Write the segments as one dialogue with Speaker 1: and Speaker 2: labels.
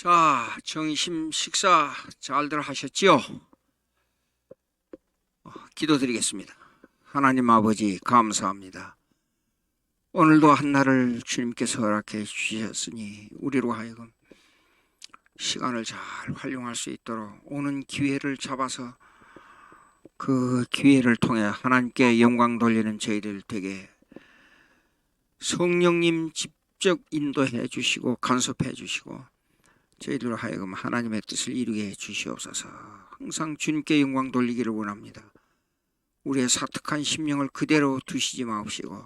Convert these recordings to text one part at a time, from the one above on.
Speaker 1: 자, 점심 식사 잘들 하셨지요? 기도드리겠습니다. 하나님 아버지 감사합니다. 오늘도 한날을 주님께서 허락해 주셨으니 우리로 하여금 시간을 잘 활용할 수 있도록 오는 기회를 잡아서 그 기회를 통해 하나님께 영광 돌리는 저희들 되게 성령님 직접 인도해 주시고 간섭해 주시고 저희들로 하여금 하나님의 뜻을 이루게 해 주시옵소서. 항상 주님께 영광 돌리기를 원합니다. 우리의 사특한 심령을 그대로 두시지 마옵시고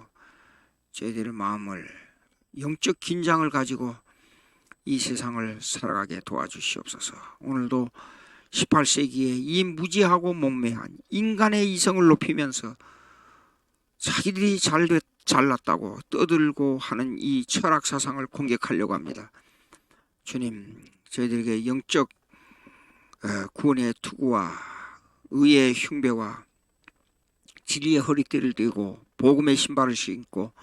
Speaker 1: 저희들의 마음을 영적 긴장을 가지고 이 세상을 살아가게 도와주시옵소서. 오늘도 18세기에 이 무지하고 몸매한 인간의 이성을 높이면서 자기들이 잘났다고 떠들고 하는 이 철학 사상을 공격하려고 합니다. 주님, 저희들에게 영적 구원의 투구와 의의 흉배와 진리의 허리띠를 띠고 복음의 신발을 신고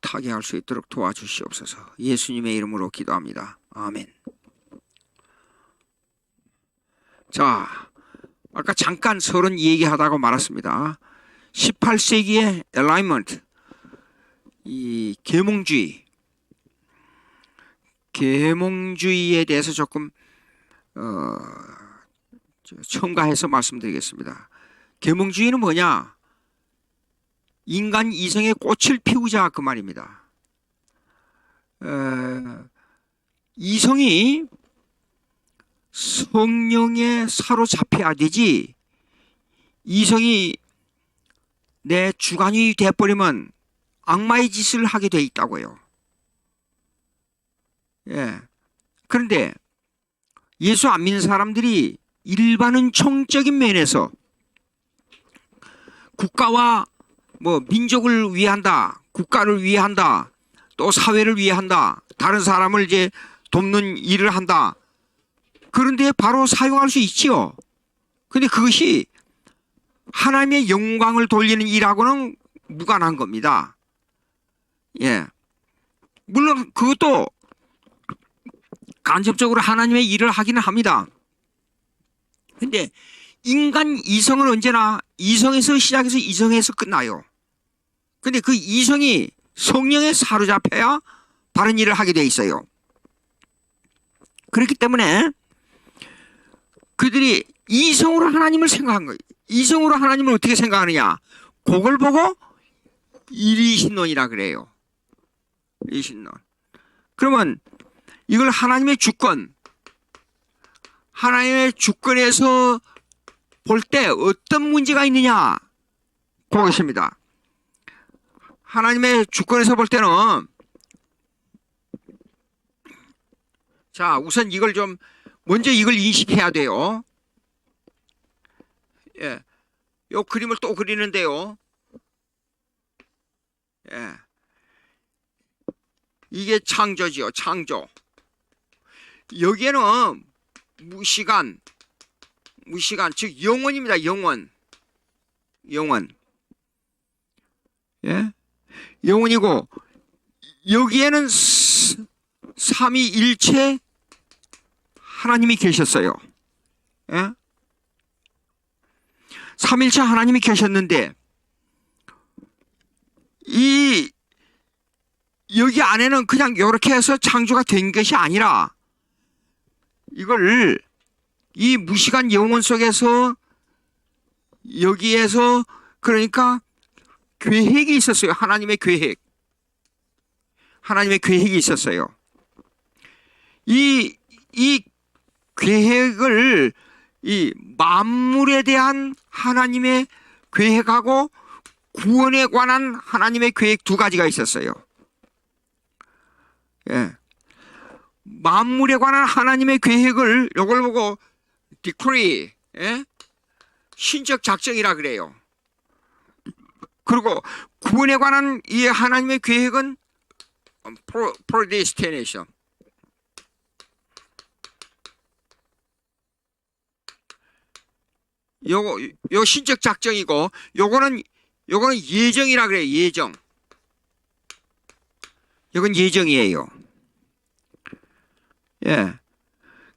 Speaker 1: 타개할 수 있도록 도와주시옵소서. 예수님의 이름으로 기도합니다. 아멘. 자, 아까 잠깐 서론 얘기하다가 말았습니다. 18세기의 엘라인먼트, 이 계몽주의에 대해서 조금 첨가해서 말씀드리겠습니다. 계몽주의는 뭐냐? 인간 이성의 꽃을 피우자 그 말입니다. 이성이 성령에 사로잡혀야 되지 이성이 내 주관이 돼버리면 악마의 짓을 하게 돼 있다고요. 예. 그런데 예수 안 믿는 사람들이 일반은 정적인 면에서 국가와 민족을 위한다, 국가를 위한다, 또 사회를 위한다, 다른 사람을 이제 돕는 일을 한다. 그런데 바로 사용할 수 있지요. 근데 그것이 하나님의 영광을 돌리는 일하고는 무관한 겁니다. 예. 물론 그것도 간접적으로 하나님의 일을 하기는 합니다. 근데 인간 이성은 언제나 이성에서 시작해서 이성에서 끝나요. 근데 그 이성이 성령에 사로잡혀야 바른 일을 하게 돼 있어요. 그렇기 때문에 그들이 이성으로 하나님을 생각한 거예요. 이성으로 하나님을 어떻게 생각하느냐? 그걸 보고 이리신론이라 그래요. 이리신론. 그러면 이걸 하나님의 주권, 하나님의 주권에서 볼 때 어떤 문제가 있느냐? 그것입니다. 하나님의 주권에서 볼 때는 자, 우선 이걸 먼저 이걸 인식해야 돼요. 예. 요 그림을 또 그리는데요. 예. 이게 창조지요, 창조. 여기에는 무시간, 즉 영원입니다. 영원. 예? 영원이고 여기에는 삼위일체 하나님이 계셨어요. 예? 삼일체 하나님이 계셨는데 여기 안에는 그냥 이렇게 해서 창조가 된 것이 아니라 이걸 이 무시간 영원 속에서 여기에서 그러니까 계획이 있었어요. 하나님의 계획이 있었어요. 이 계획을 이 만물에 대한 하나님의 계획하고 구원에 관한 하나님의 계획 두 가지가 있었어요. 예. 만물에 관한 하나님의 계획을 이걸 보고 decree, 예? 신적 작정이라 그래요. 그리고 구원에 관한 이 하나님의 계획은 predestination. 요 신적 작정이고 요거는 예정이라 그래요. 예정. 이건 예정이에요. 예.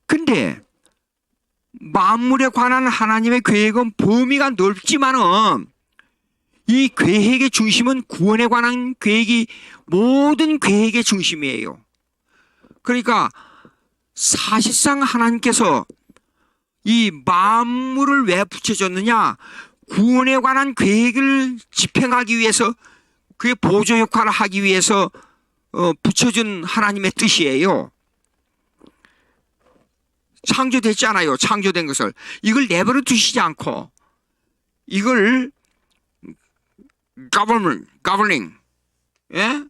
Speaker 1: 근데 만물에 관한 하나님의 계획은 범위가 넓지만은 이 계획의 중심은 구원에 관한 계획이 모든 계획의 중심이에요. 그러니까 사실상 하나님께서 이 만물을 왜 붙여줬느냐? 구원에 관한 계획을 집행하기 위해서, 그의 보조 역할을 하기 위해서 붙여준 하나님의 뜻이에요. 창조됐잖아요. 창조된 것을. 이걸 내버려 두시지 않고 이걸 governing, 예?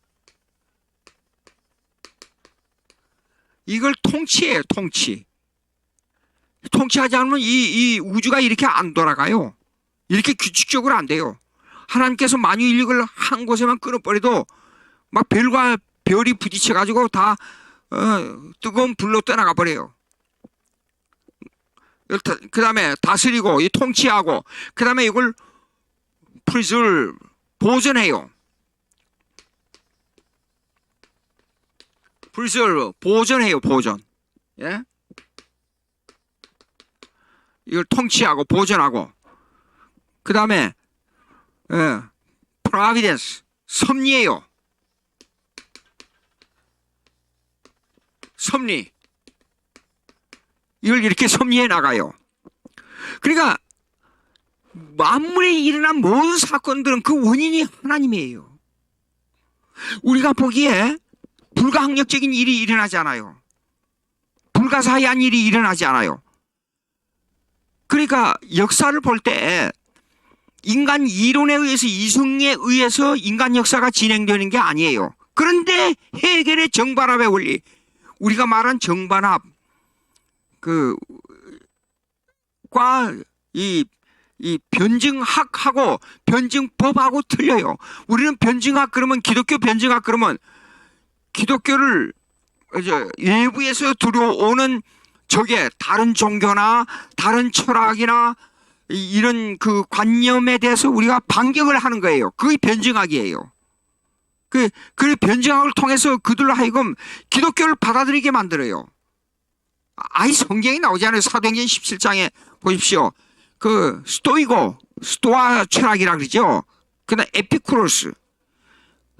Speaker 1: 이걸 통치해요. 통치하지 않으면 이 우주가 이렇게 안 돌아가요. 이렇게 규칙적으로 안 돼요. 하나님께서 만유 인력을 한 곳에만 끊어버려도 막 별과 별이 부딪혀가지고 다 뜨거운 불로 떠나가 버려요. 그 다음에 다스리고 통치하고, 그 다음에 이걸 preserve, 보존해요. preserve, 보존해요. 보존. 예? 이걸 통치하고 보존하고, 그 다음에 providence, 섭리예요. 섭리. 이걸 이렇게 섭리해 나가요. 그러니까 만물에 일어난 모든 사건들은 그 원인이 하나님이에요. 우리가 보기에 불가항력적인 일이 일어나지 않아요. 불가사의한 일이 일어나지 않아요. 그러니까 역사를 볼 때 인간 이론에 의해서, 이성에 의해서 인간 역사가 진행되는 게 아니에요. 그런데 헤겔의 정반합의 원리, 우리가 말한 정반합 과 이 변증학하고 변증법하고 틀려요. 우리는 변증학 그러면, 기독교 변증학 그러면 기독교를 외부에서 들어오는 저게 다른 종교나 다른 철학이나 이런 그 관념에 대해서 우리가 반격을 하는 거예요. 그게 변증학이에요. 그 변증학을 통해서 그들로 하여금 기독교를 받아들이게 만들어요. 아예 성경이 나오잖아요. 사도행전 17장에 보십시오. 그 스토아 철학이라 그러죠. 그다음 에피쿠로스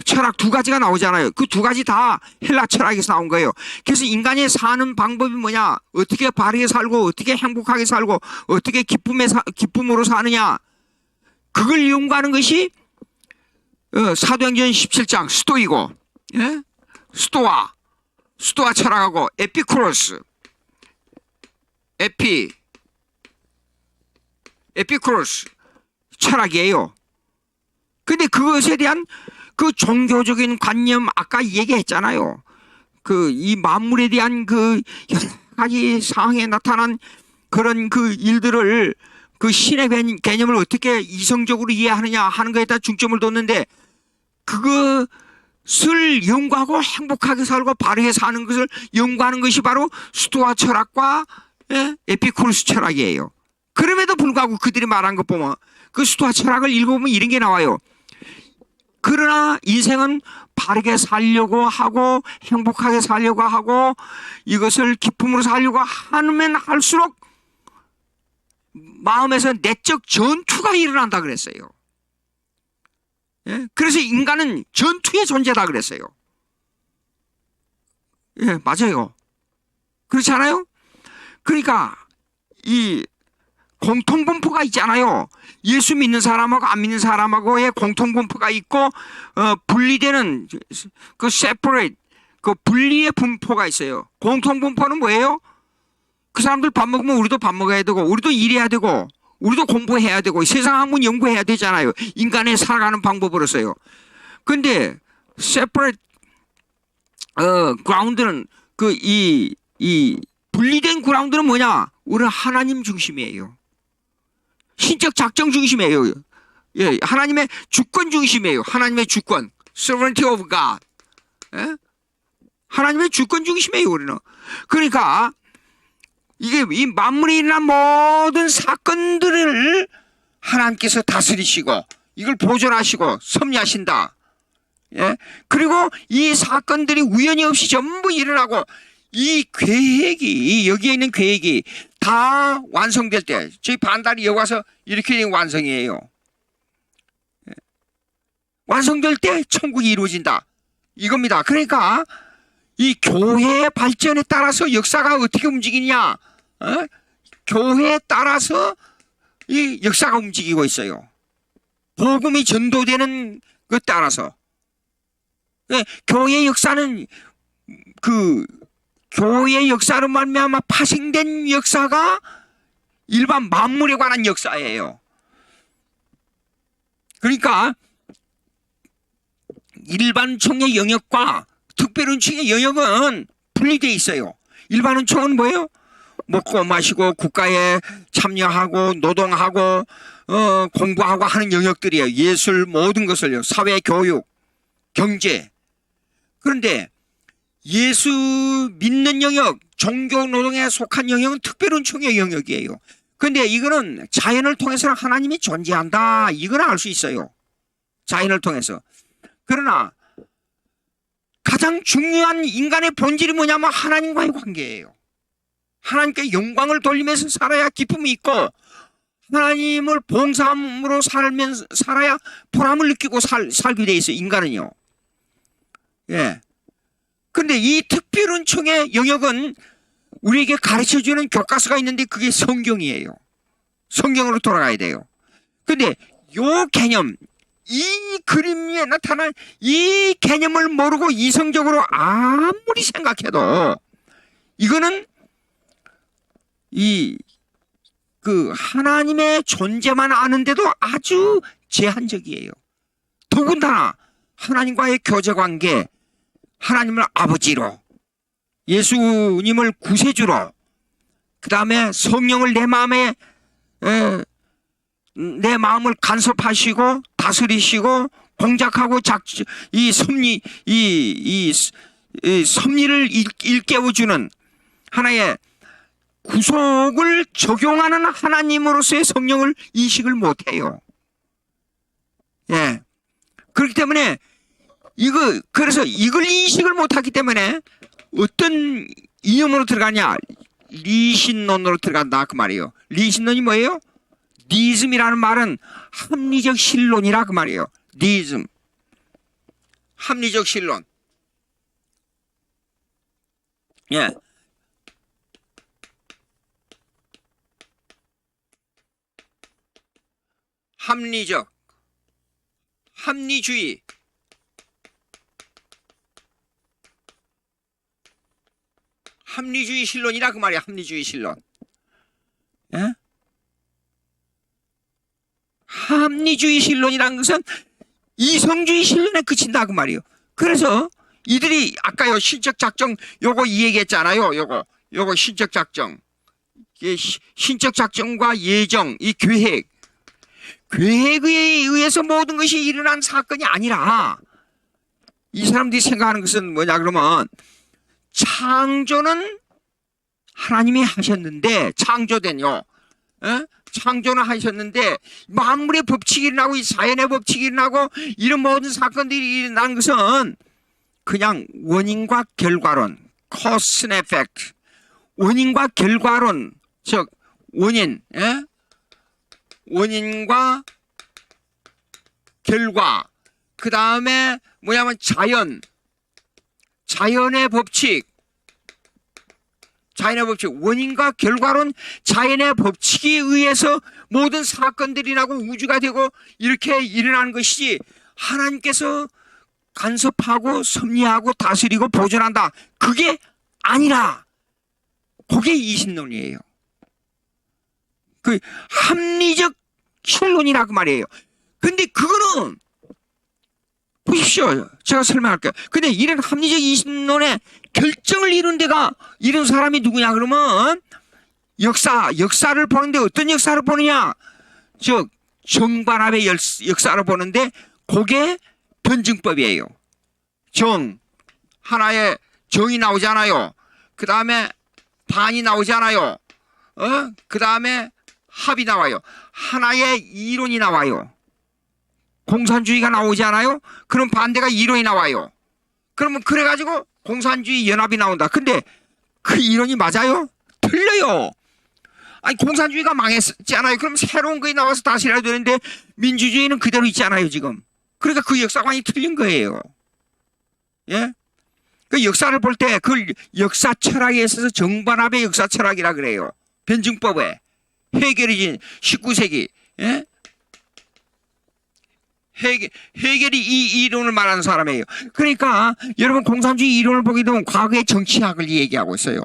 Speaker 1: 철학 두 가지가 나오잖아요. 그 두 가지 다 헬라 철학에서 나온 거예요. 그래서 인간이 사는 방법이 뭐냐, 어떻게 바르게 살고 어떻게 행복하게 살고 어떻게 기쁨으로 사느냐, 그걸 연구하는 것이 사도행전 17장 스토이고, 예? 스토아 철학하고 에피쿠로스, 에피쿠로스 철학이에요. 근데 그것에 대한 그 종교적인 관념, 아까 얘기했잖아요. 이 만물에 대한 그 여러 가지 상황에 나타난 그런 그 일들을, 그 신의 개념을 어떻게 이성적으로 이해하느냐 하는 것에다 중점을 뒀는데, 그것을 연구하고 행복하게 살고 바르게 사는 것을 연구하는 것이 바로 스토아 철학과 에피쿠로스 철학이에요. 그럼에도 불구하고 그들이 말한 것 보면, 그 스토아 철학을 읽어보면 이런 게 나와요. 그러나 인생은 바르게 살려고 하고 행복하게 살려고 하고 이것을 기쁨으로 살려고 하면 할수록 마음에서 내적 전투가 일어난다 그랬어요. 예? 그래서 인간은 전투의 존재다 그랬어요. 예, 맞아요. 그렇지 않아요? 그러니까 이 공통분포가 있잖아요. 예수 믿는 사람하고 안 믿는 사람하고의 공통분포가 있고, 분리되는 그 separate, 그 분리의 분포가 있어요. 공통분포는 뭐예요? 그 사람들 밥 먹으면 우리도 밥 먹어야 되고, 우리도 일해야 되고, 우리도 공부해야 되고, 세상 학문 연구해야 되잖아요. 인간의 살아가는 방법으로서요. 근데 separate ground는 이 분리된 그라운드는 뭐냐? 우리는 하나님 중심이에요. 신적 작정 중심이에요. 예, 하나님의 주권 중심이에요. 하나님의 주권, sovereignty of God. 예? 하나님의 주권 중심이에요, 우리는. 그러니까 이게 이 만물에 일어난 모든 사건들을 하나님께서 다스리시고 이걸 보존하시고 섭리하신다. 예? 그리고 이 사건들이 우연히 없이 전부 일어나고 이 계획이, 여기에 있는 계획이 다 완성될 때, 저희 반달이 여기 와서 이렇게 된 완성이에요. 완성될 때 천국이 이루어진다. 이겁니다. 그러니까 이 교회의 발전에 따라서 역사가 어떻게 움직이냐? 교회에 따라서 이 역사가 움직이고 있어요. 복음이 전도되는 것 따라서. 교회의 역사는 교회의 역사로 말미암아 파생된 역사가 일반 만물에 관한 역사예요. 그러니까 일반 총의 영역과 특별 은총의 영역은 분리되어 있어요. 일반 은총은 뭐예요? 먹고 마시고 국가에 참여하고 노동하고 공부하고 하는 영역들이에요. 예술 모든 것을요. 사회, 교육, 경제. 그런데 예수 믿는 영역, 종교 노동에 속한 영역은 특별 은총의 영역이에요. 그런데 이거는 자연을 통해서 하나님이 존재한다. 이거는 알 수 있어요. 자연을 통해서. 그러나 가장 중요한 인간의 본질이 뭐냐면 하나님과의 관계예요. 하나님께 영광을 돌리면서 살아야 기쁨이 있고 하나님을 봉사함으로 살아야 보람을 느끼고 살게 돼 있어요. 인간은요. 예. 근데 이 특별 은총의 영역은 우리에게 가르쳐주는 교과서가 있는데 그게 성경이에요. 성경으로 돌아가야 돼요. 근데 요 개념, 이 그림에 나타난 이 개념을 모르고 이성적으로 아무리 생각해도 이거는 하나님의 존재만 아는데도 아주 제한적이에요. 더군다나 하나님과의 교제 관계, 하나님을 아버지로, 예수님을 구세주로, 그 다음에 성령을 내 마음을 간섭하시고 다스리시고 공작하고 이 섭리를 일깨워주는 하나의 구속을 적용하는 하나님으로서의 성령을 인식을 못해요. 예. 그렇기 때문에 그래서 이걸 인식을 못하기 때문에 어떤 이념으로 들어가냐? 리신론으로 들어간다 그 말이에요. 리신론이 뭐예요? 니즘이라는 말은 합리적 신론이라 그 말이에요. 니즘. 합리적 신론. 예. 합리주의. 합리주의 신론이라 그 말이야. 합리주의 신론. 예? 합리주의 신론이라는 것은 이성주의 신론에 그친다 그 말이에요. 그래서 이들이 아까요 신적 작정 요거 이 얘기했잖아요. 요거 신적 작정. 신적 작정과 예정, 이 계획에 의해서 모든 것이 일어난 사건이 아니라 이 사람들이 생각하는 것은 뭐냐 그러면 창조는 하나님이 하셨는데 창조는 하셨는데 만물의 법칙이 일어나고 이 자연의 법칙이 일어나고 이런 모든 사건들이 일어난 것은 그냥 원인과 결과론, cause and effect, 원인과 결과론, 즉 원인과 결과, 그 다음에 뭐냐면 자연의 법칙, 원인과 결과론, 자연의 법칙에 의해서 모든 사건들이 나고 우주가 되고 이렇게 일어나는 것이 하나님께서 간섭하고 섭리하고 다스리고 보존한다. 그게 아니라 그게 이신론이에요. 그 합리적 신론이라 그 말이에요. 근데 그거는 보십시오. 제가 설명할게요. 근데 이런 합리적 이신론의 결정을 이룬 사람이 누구냐 그러면 역사를 보는데 어떤 역사를 보느냐? 즉 정반합의 역사를 보는데 그게 변증법이에요. 하나의 정이 나오잖아요. 그 다음에 반이 나오잖아요. 그 다음에 합이 나와요. 하나의 이론이 나와요. 공산주의가 나오지 않아요? 그럼 반대가 이론이 나와요. 그러면 그래가지고 공산주의 연합이 나온다. 근데 그 이론이 맞아요? 틀려요. 아니, 공산주의가 망했지 않아요? 그럼 새로운 것이 나와서 다시 해야 되는데 민주주의는 그대로 있지 않아요, 지금? 그러니까 그 역사관이 틀린 거예요. 예? 그 역사를 볼 때 그 역사 철학에 있어서 정반합의 역사 철학이라 그래요. 변증법에. 해결이 19세기. 예? 해결이 이 이론을 말하는 사람이에요. 그러니까 여러분 공산주의 이론을 보게 되면 과거의 정치학을 얘기하고 있어요.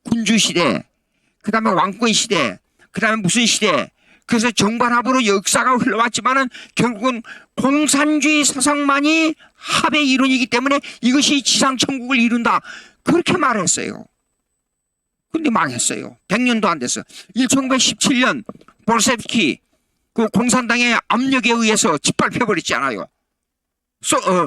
Speaker 1: 군주시대, 그 다음에 왕권시대, 그 다음에 무슨 시대. 그래서 정반합으로 역사가 흘러왔지만은 결국은 공산주의 사상만이 합의 이론이기 때문에 이것이 지상천국을 이룬다. 그렇게 말했어요. 근데 망했어요. 100년도 안 됐어. 1917년 볼셰비키 그 공산당의 압력에 의해서 짓밟혀버렸지 않아요.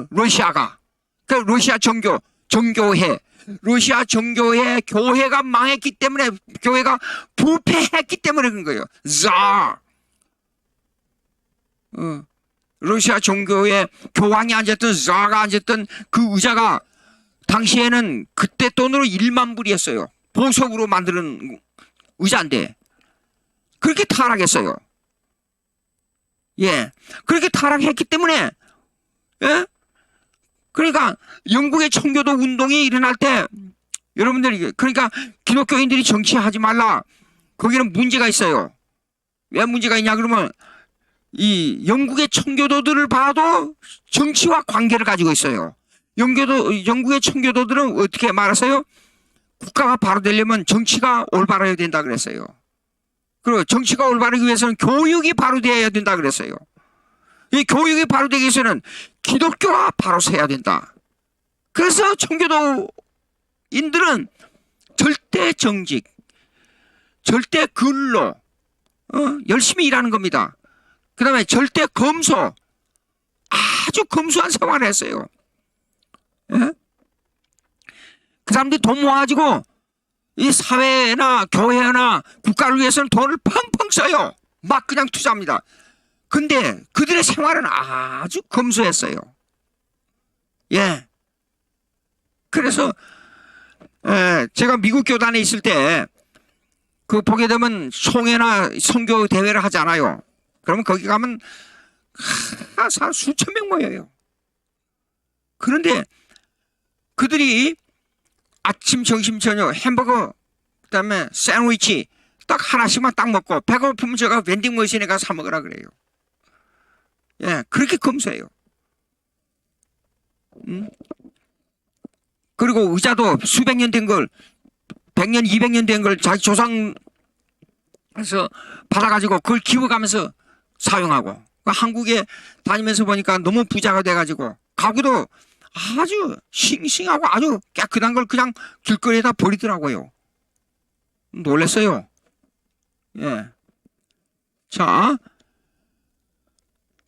Speaker 1: 러시아가. 그 러시아 정교회. 러시아 정교회 교회가 망했기 때문에, 교회가 부패했기 때문에 그런 거예요. 러시아 정교회 교황이 앉았던, 자가 앉았던 그 의자가 당시에는 그때 돈으로 1만 불이었어요. 보석으로 만드는 의자인데 그렇게 타락했어요. 예, 그렇게 타락했기 때문에, 예? 그러니까 영국의 청교도 운동이 일어날 때 여러분들이, 그러니까 기독교인들이 정치하지 말라. 거기는 문제가 있어요. 왜 문제가 있냐 그러면 이 영국의 청교도들을 봐도 정치와 관계를 가지고 있어요. 영국의 청교도들은 어떻게 말하세요? 국가가 바로 되려면 정치가 올바라야 된다 그랬어요. 그리고 정치가 올바르기 위해서는 교육이 바로 되어야 된다 그랬어요. 이 교육이 바로 되기 위해서는 기독교가 바로 서야 된다. 그래서 청교도인들은 절대 정직, 절대 근로, 열심히 일하는 겁니다. 그 다음에 절대 검소, 아주 검소한 생활을 했어요. 예? 그 사람들이 돈 모아가지고 이 사회나 교회나 국가를 위해서는 돈을 펑펑 써요. 막 그냥 투자합니다. 근데 그들의 생활은 아주 검소했어요. 예. 그래서 제가 미국 교단에 있을 때 그 보게 되면 총회나 선교 대회를 하잖아요. 그러면 거기 가면 수천 명 모여요. 그런데 그들이 아침, 점심, 저녁 햄버거, 그다음에 샌드위치 딱 하나씩만 딱 먹고 배고프면 제가 vending머신에 가서 사 먹으라 그래요. 예, 그렇게 검소해요. 그리고 의자도 수백 년 된 걸, 100년, 200년 된 걸 자기 조상에서 받아가지고 그걸 기워가면서 사용하고. 한국에 다니면서 보니까 너무 부자가 돼가지고 가구도 아주 싱싱하고 아주 깨끗한 걸 그냥 길거리에다 버리더라고요. 놀랐어요. 예. 자,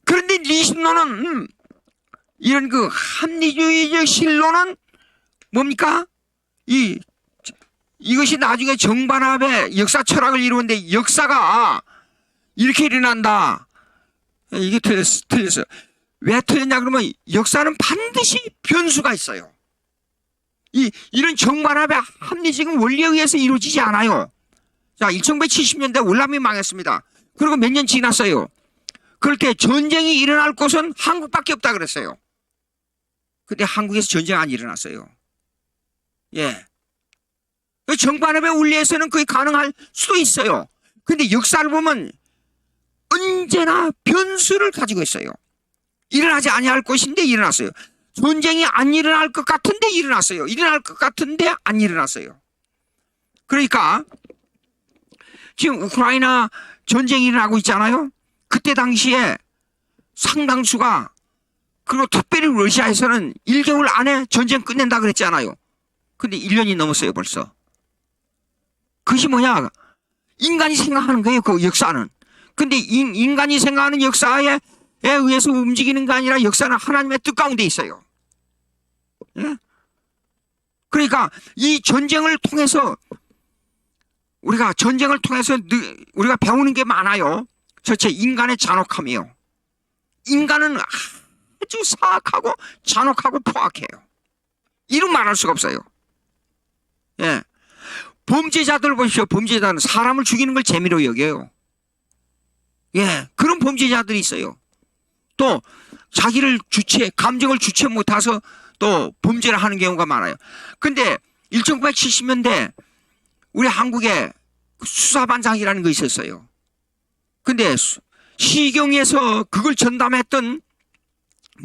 Speaker 1: 그런데 리신론은 이런 그 합리주의적 신론은 뭡니까? 이것이 나중에 정반합의 역사 철학을 이루는데 역사가 이렇게 일어난다. 이게 틀렸어요. 왜 틀렸냐 그러면 역사는 반드시 변수가 있어요. 이런 정반합의 합리적인 원리에 의해서 이루어지지 않아요. 자, 1970년대 월남이 망했습니다. 그리고 몇 년 지났어요. 그럴 때 전쟁이 일어날 곳은 한국밖에 없다 그랬어요. 근데 한국에서 전쟁 안 일어났어요. 예. 정반합의 원리에서는 그게 가능할 수도 있어요. 근데 역사를 보면 언제나 변수를 가지고 있어요. 일어나지 아니할 것인데 일어났어요. 전쟁이 안 일어날 것 같은데 일어났어요. 일어날 것 같은데 안 일어났어요. 그러니까 지금 우크라이나 전쟁이 일어나고 있잖아요. 그때 당시에 상당수가, 그리고 특별히 러시아에서는 1개월 안에 전쟁 끝낸다 그랬잖아요. 근데 1년이 넘었어요 벌써. 그것이 뭐냐, 인간이 생각하는 거예요. 그 역사는. 근데 인간이 생각하는 역사에 의해서 움직이는 게 아니라 역사는 하나님의 뜻 가운데 있어요. 예? 그러니까 이 전쟁을 통해서 우리가 배우는 게 많아요. 첫째, 인간의 잔혹함이요. 인간은 아주 사악하고 잔혹하고 포악해요. 이루 말할 수가 없어요. 예. 범죄자들 보십시오. 범죄자는 사람을 죽이는 걸 재미로 여겨요. 예, 그런 범죄자들이 있어요. 또 자기를 감정을 주체 못해서 또 범죄를 하는 경우가 많아요. 근데 1970년대 우리 한국에 수사반장이라는 거 있었어요. 근데 시경에서 그걸 전담했던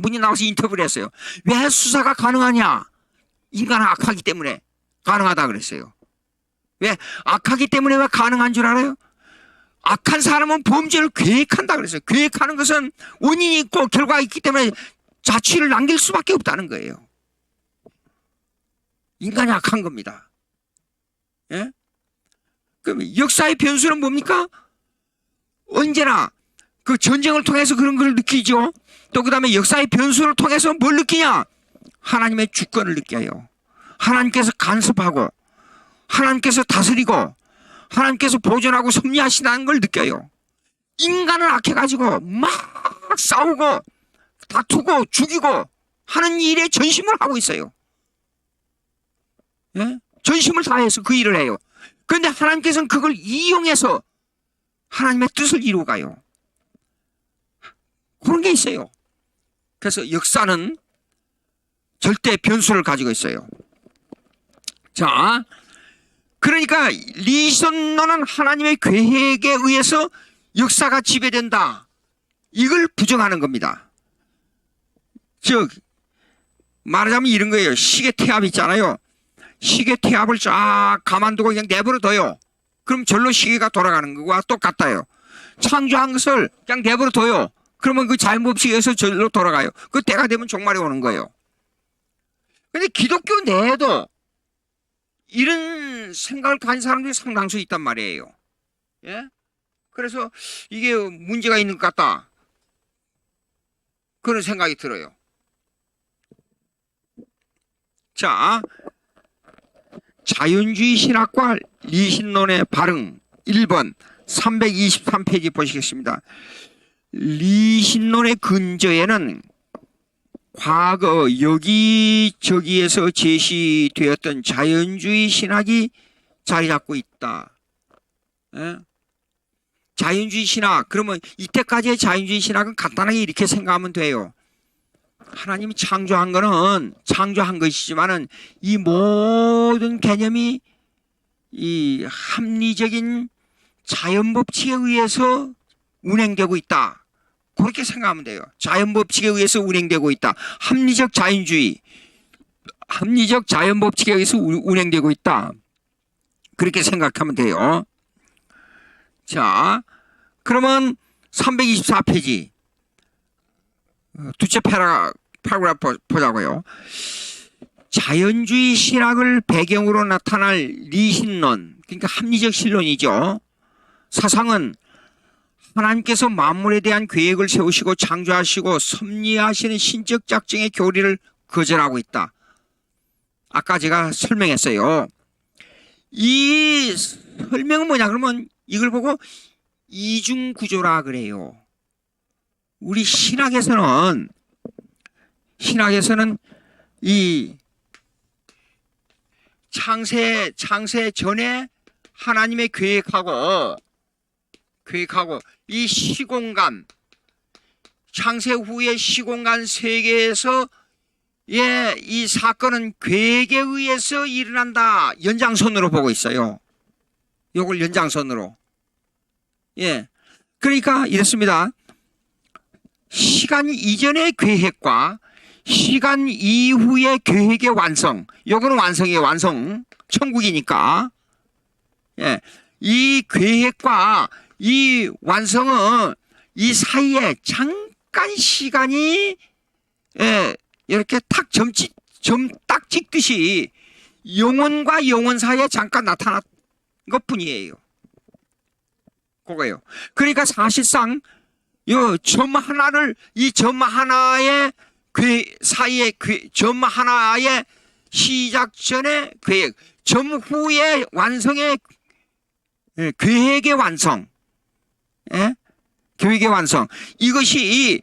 Speaker 1: 분이 나와서 인터뷰를 했어요. 왜 수사가 가능하냐? 인간은 악하기 때문에 가능하다 그랬어요. 왜? 악하기 때문에 왜 가능한 줄 알아요? 악한 사람은 범죄를 계획한다 그랬어요. 계획하는 것은 원인이 있고 결과가 있기 때문에 자취를 남길 수밖에 없다는 거예요. 인간이 악한 겁니다. 예? 그럼 역사의 변수는 뭡니까? 언제나 그 전쟁을 통해서 그런 걸 느끼죠. 또 그 다음에 역사의 변수를 통해서 뭘 느끼냐? 하나님의 주권을 느껴요. 하나님께서 간섭하고 하나님께서 다스리고 하나님께서 보존하고 섭리하시다는 걸 느껴요. 인간은 악해가지고 막 싸우고 다투고 죽이고 하는 일에 전심을 하고 있어요. 예? 전심을 다해서 그 일을 해요. 그런데 하나님께서는 그걸 이용해서 하나님의 뜻을 이루어가요. 그런 게 있어요. 그래서 역사는 절대 변수를 가지고 있어요. 자, 그러니까 리선너는 하나님의 계획에 의해서 역사가 지배된다. 이걸 부정하는 겁니다. 즉 말하자면 이런 거예요. 시계 태압 있잖아요. 시계 태압을 쫙 가만두고 그냥 내버려둬요. 그럼 절로 시계가 돌아가는 거와 똑같아요. 창조한 것을 그냥 내버려둬요. 그러면 그 자연법칙에서 절로 돌아가요. 그 때가 되면 종말이 오는 거예요. 근데 기독교 내에도 이런 생각을 가진 사람들이 상당수 있단 말이에요. 예? 그래서 이게 문제가 있는 것 같다. 그런 생각이 들어요. 자, 자연주의 신학과 리신론의 발응 1번 323페이지 보시겠습니다. 리신론의 근저에는 과거 여기저기에서 제시되었던 자연주의 신학이 자리 잡고 있다. 예? 자연주의 신학, 그러면 이때까지의 자연주의 신학은 간단하게 이렇게 생각하면 돼요. 하나님이 창조한 거는 창조한 것이지만은 이 모든 개념이 이 합리적인 자연법칙에 의해서 운행되고 있다. 그렇게 생각하면 돼요. 자연법칙에 의해서 운행되고 있다. 합리적 자연주의, 합리적 자연법칙에 의해서 운행되고 있다. 그렇게 생각하면 돼요. 자, 그러면 324페이지 두째 패러그래프 보자고요. 자연주의 신학을 배경으로 나타날 리신론, 그러니까 합리적 신론이죠. 사상은 하나님께서 만물에 대한 계획을 세우시고 창조하시고 섭리하시는 신적 작정의 교리를 거절하고 있다. 아까 제가 설명했어요. 이 설명은 뭐냐 그러면 이걸 보고 이중구조라 그래요. 우리 신학에서는 이 창세 전에 하나님의 계획하고 이 시공간, 창세 후의 시공간 세계에서 이 사건은 계획에 의해서 일어난다. 연장선으로 보고 있어요. 요걸 연장선으로. 예. 그러니까 이렇습니다. 시간 이전의 계획과 시간 이후의 계획의 완성. 요거는 완성이에요. 완성. 천국이니까. 예. 이 계획과 이 완성은 이 사이에 잠깐 시간이 이렇게 점 딱 찍듯이 영혼과 영혼 사이에 잠깐 나타난 것 뿐이에요. 그거예요. 그러니까 사실상 이 점 하나의 사이에 점 하나의 시작 전의 계획, 점 후의 완성의 계획의 완성. 예? 계획의 완성. 요것이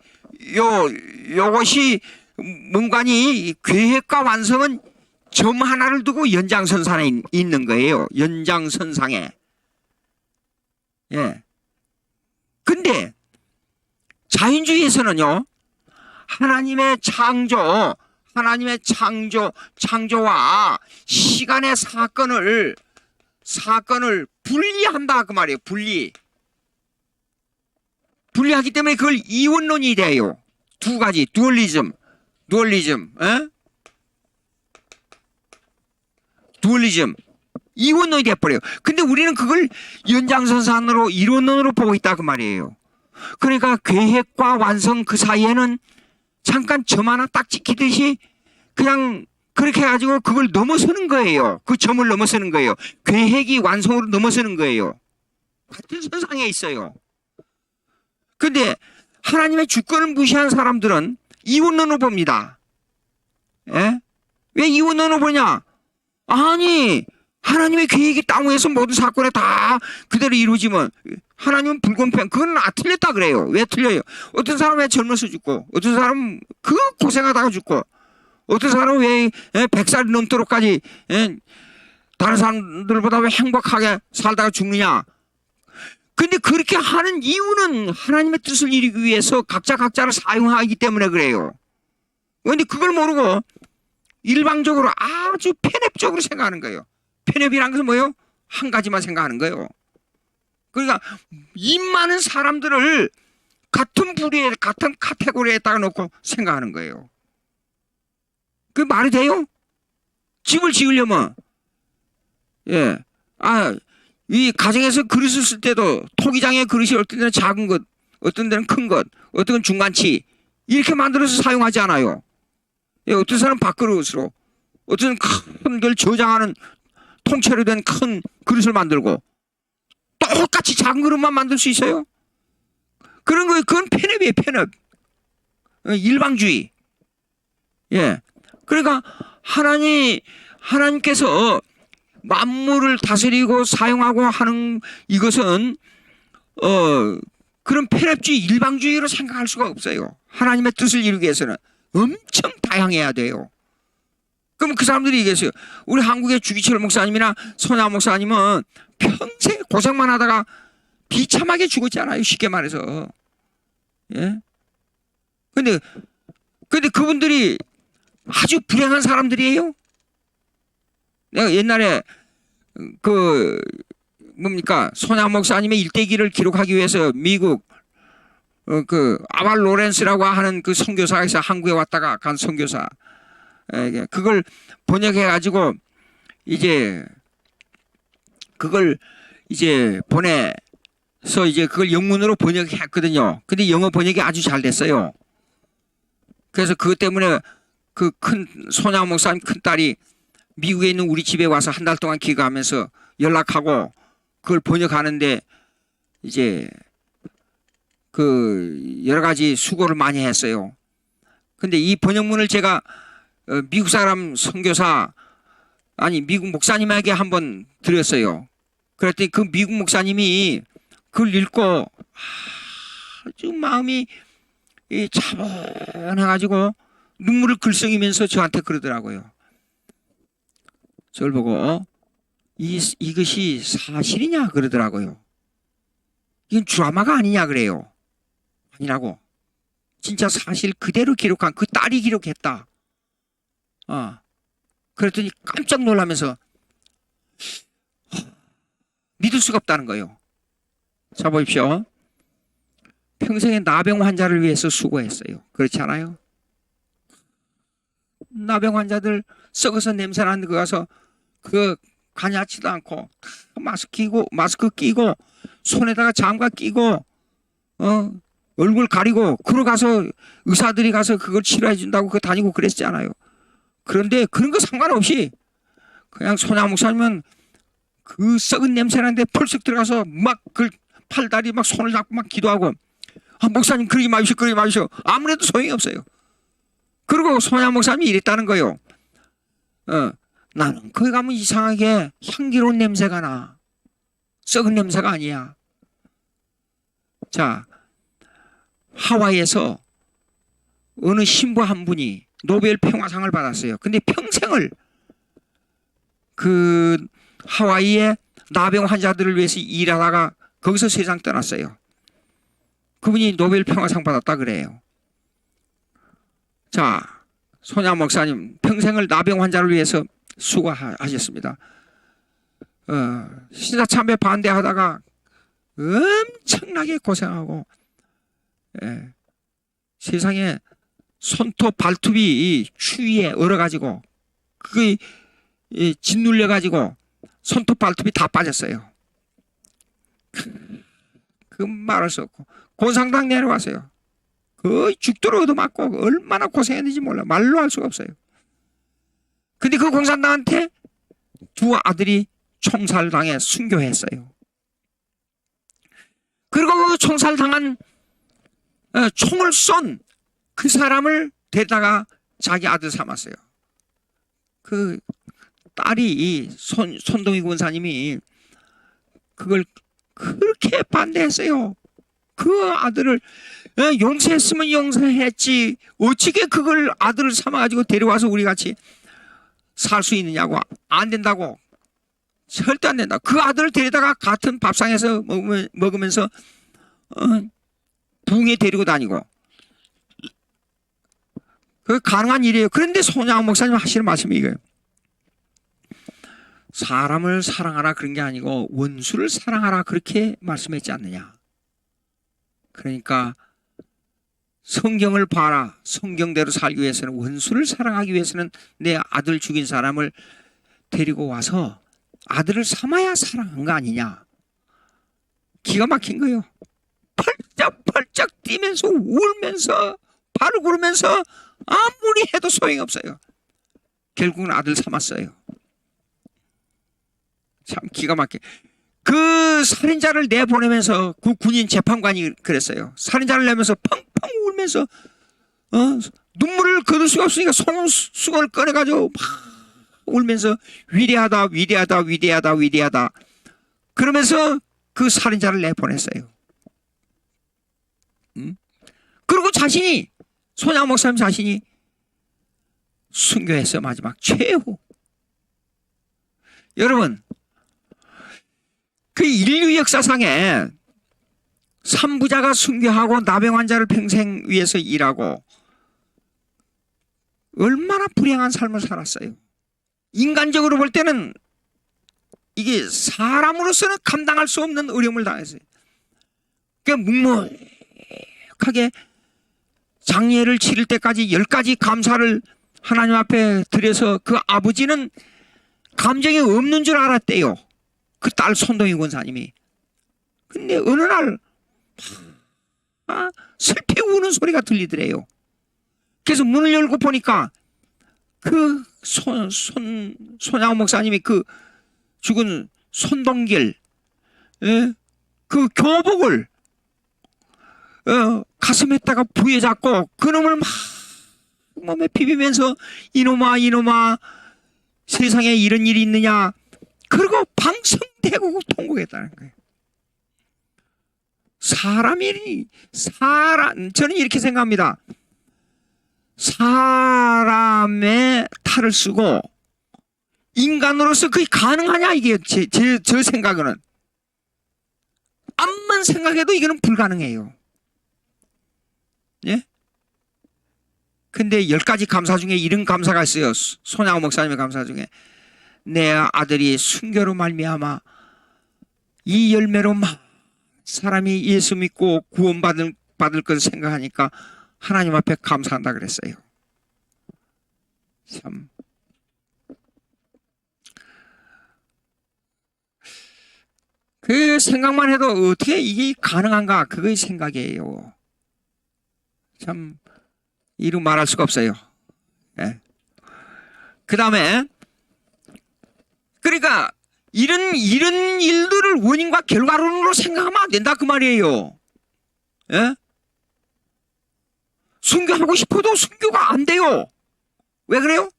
Speaker 1: 문관이 계획과 완성은 점 하나를 두고 연장선상에 있는 거예요. 연장선상에. 예. 근데 자연주의에서는요, 하나님의 창조와 시간의 사건을 분리한다 그 말이에요. 분리하기 때문에 그걸 이원론이 돼요. 두 가지 두얼리즘, 이원론이 돼버려요. 근데 우리는 그걸 연장선상으로 이론론으로 보고 있다 그 말이에요. 그러니까 계획과 완성 그 사이에는 잠깐 점 하나 딱 찍히듯이 그냥 그렇게 해가지고 그걸 넘어서는 거예요. 그 점을 넘어서는 거예요. 계획이 완성으로 넘어서는 거예요. 같은 선상에 있어요. 근데 하나님의 주권을 무시한 사람들은 이원론으로 봅니다. 예? 왜 이원론으로 보냐? 아니, 하나님의 계획이 땅 위에서 모든 사건에 다 그대로 이루어지면 하나님은 불공평, 그건 틀렸다 그래요. 왜 틀려요? 어떤 사람은 왜 젊어서 죽고, 어떤 사람은 그 고생하다가 죽고, 어떤 사람은 왜 100살 넘도록까지 다른 사람들보다 왜 행복하게 살다가 죽느냐? 근데 그렇게 하는 이유는 하나님의 뜻을 이루기 위해서 각자를 사용하기 때문에 그래요. 그런데 그걸 모르고 일방적으로 아주 편협적으로 생각하는 거예요. 편협이란 것은 뭐예요? 한 가지만 생각하는 거예요. 그러니까 이 많은 사람들을 같은 부류에, 같은 카테고리에다가 놓고 생각하는 거예요. 그게 말이 돼요? 집을 지으려면, 이 가정에서 그릇을 쓸 때도 토기장의 그릇이 어떤 데는 작은 것, 어떤 데는 큰 것, 어떤 건 중간치, 이렇게 만들어서 사용하지 않아요. 어떤 사람은 밥그릇으로, 어떤 큰 걸 저장하는 통째로 된 큰 그릇을 만들고, 똑같이 작은 그릇만 만들 수 있어요? 그런 거, 그건 편협이에요, 편협. 일방주의. 그러니까 하나님께서 만물을 다스리고 사용하고 하는 이것은 그런 편협주의, 일방주의로 생각할 수가 없어요. 하나님의 뜻을 이루기 위해서는 엄청 다양해야 돼요. 그럼 그 사람들이 얘기했어요. 우리 한국의 주기철 목사님이나 손야 목사님은 평생 고생만 하다가 비참하게 죽었잖아요. 쉽게 말해서. 근데 그분들이 아주 불행한 사람들이에요. 내가 옛날에 손야 목사님의 일대기를 기록하기 위해서 미국 아발 로렌스라고 하는 그 선교사가 있어. 한국에 왔다가 간 선교사. 그걸 번역해 가지고 그걸 보내서 그걸 영문으로 번역했거든요. 근데 영어 번역이 아주 잘 됐어요. 그래서 그것 때문에 그 큰 손야 목사님 큰 딸이 미국에 있는 우리 집에 와서 한 달 동안 기거하면서 연락하고 그걸 번역하는데 여러 가지 수고를 많이 했어요. 근데 이 번역문을 제가 미국 사람 미국 목사님에게 한번 드렸어요. 그랬더니 그 미국 목사님이 그걸 읽고 아주 마음이 차분해가지고 눈물을 글썽이면서 저한테 그러더라고요. 저를 보고 이것이 사실이냐 그러더라고요. 이건 드라마가 아니냐 그래요. 아니라고. 진짜 사실 그대로 기록한, 그 딸이 기록했다. 그랬더니 깜짝 놀라면서 믿을 수가 없다는 거예요. 자 보십시오. 평생에 나병 환자를 위해서 수고했어요. 그렇지 않아요? 나병 환자들 썩어서 냄새 나는 거 가서 그거 가냐치도 않고 마스크 끼고 손에다가 장갑 끼고 얼굴 가리고 그러 가서 의사들이 가서 그걸 치료해 준다고 그거 다니고 그랬잖아요. 그런데 그런 거 상관없이 그냥 손야 목사님은 그 썩은 냄새 나는데 펄썩 들어가서 막 그 팔다리 막 손을 잡고 막 기도하고 목사님 그러지 마십시오. 아무래도 소용이 없어요. 그리고 손야 목사님이 이랬다는 거예요. 나는 거기 가면 이상하게 향기로운 냄새가 나. 썩은 냄새가 아니야. 자, 하와이에서 어느 신부 한 분이 노벨 평화상을 받았어요. 근데 평생을 그 하와이의 나병 환자들을 위해서 일하다가 거기서 세상 떠났어요. 그분이 노벨 평화상 받았다 그래요. 자, 손야 목사님 평생을 나병 환자를 위해서 수고하셨습니다. 신사참배 반대하다가 엄청나게 고생하고, 세상에 손톱 발톱이 추위에 얼어가지고 그게 짓눌려가지고 손톱 발톱이 다 빠졌어요. 그 말할 수 없고 곤상당 내려왔어요. 거의 죽도록 얻어맞고 얼마나 고생했는지 몰라. 말로 할 수가 없어요. 근데 그 공산당한테 두 아들이 총살당해 순교했어요. 그리고 그 총살당한 총을 쏜 그 사람을 데다가 자기 아들 삼았어요. 그 딸이 손동희 군사님이 그걸 그렇게 반대했어요. 그 아들을 용서했으면 용서했지 어찌게 그걸 아들을 삼아가지고 데려와서 우리 같이 살 수 있느냐고. 안 된다고. 절대 안 된다. 그 아들을 데려다가 같은 밥상에서 먹으면서 부흥에 데리고 다니고. 그 가능한 일이에요. 그런데 손양 목사님 하시는 말씀이 이거예요. 사람을 사랑하라 그런 게 아니고 원수를 사랑하라 그렇게 말씀했지 않느냐. 그러니까 성경을 봐라. 성경대로 살기 위해서는 원수를 사랑하기 위해서는 내 아들 죽인 사람을 데리고 와서 아들을 삼아야 사랑한 거 아니냐. 기가 막힌 거예요. 펄쩍펄쩍 뛰면서 울면서 발을 구르면서 아무리 해도 소용이 없어요. 결국은 아들 삼았어요. 참 기가 막혀. 그 살인자를 내보내면서 그 군인 재판관이 그랬어요. 살인자를 내면서 펑펑 울면서 눈물을 거둘 수가 없으니까 손수건을 꺼내가지고 막 울면서 위대하다 위대하다 위대하다 위대하다 그러면서 그 살인자를 내보냈어요. 그리고 자신이 손양 목사님 자신이 순교했어요. 마지막 최후. 여러분 그 인류 역사상에 삼부자가 순교하고 나병 환자를 평생 위해서 일하고 얼마나 불행한 삶을 살았어요. 인간적으로 볼 때는 이게 사람으로서는 감당할 수 없는 어려움을 당했어요. 그러니까 묵묵하게 장례를 치를 때까지 10가지 감사를 하나님 앞에 드려서 그 아버지는 감정이 없는 줄 알았대요. 그 딸 손동희 권사님이. 근데 어느 날 슬피 우는 소리가 들리더래요. 그래서 문을 열고 보니까 그 손양호 목사님이 그 죽은 손동길 그 교복을 가슴에다가 부여잡고 그놈을 막 몸에 비비면서 이놈아 세상에 이런 일이 있느냐. 그리고 방성대고 통곡했다는 거예요. 저는 이렇게 생각합니다. 사람의 탈을 쓰고 인간으로서 그게 가능하냐 이게 제 생각은. 암만 생각해도 이거는 불가능해요. 예? 근데 10가지 감사 중에 이런 감사가 있어요. 손양호 목사님의 감사 중에 내 아들이 순교로 말미암아 이 열매로 막 사람이 예수 믿고 구원받을 것을 생각하니까 하나님 앞에 감사한다 그랬어요. 참 그 생각만 해도 어떻게 이게 가능한가 그거의 생각이에요. 참 이루 말할 수가 없어요. 네. 그 다음에 그러니까 이런 일들을 원인과 결과론으로 생각하면 안 된다 그 말이에요. 예? 순교하고 싶어도 순교가 안 돼요. 왜 그래요?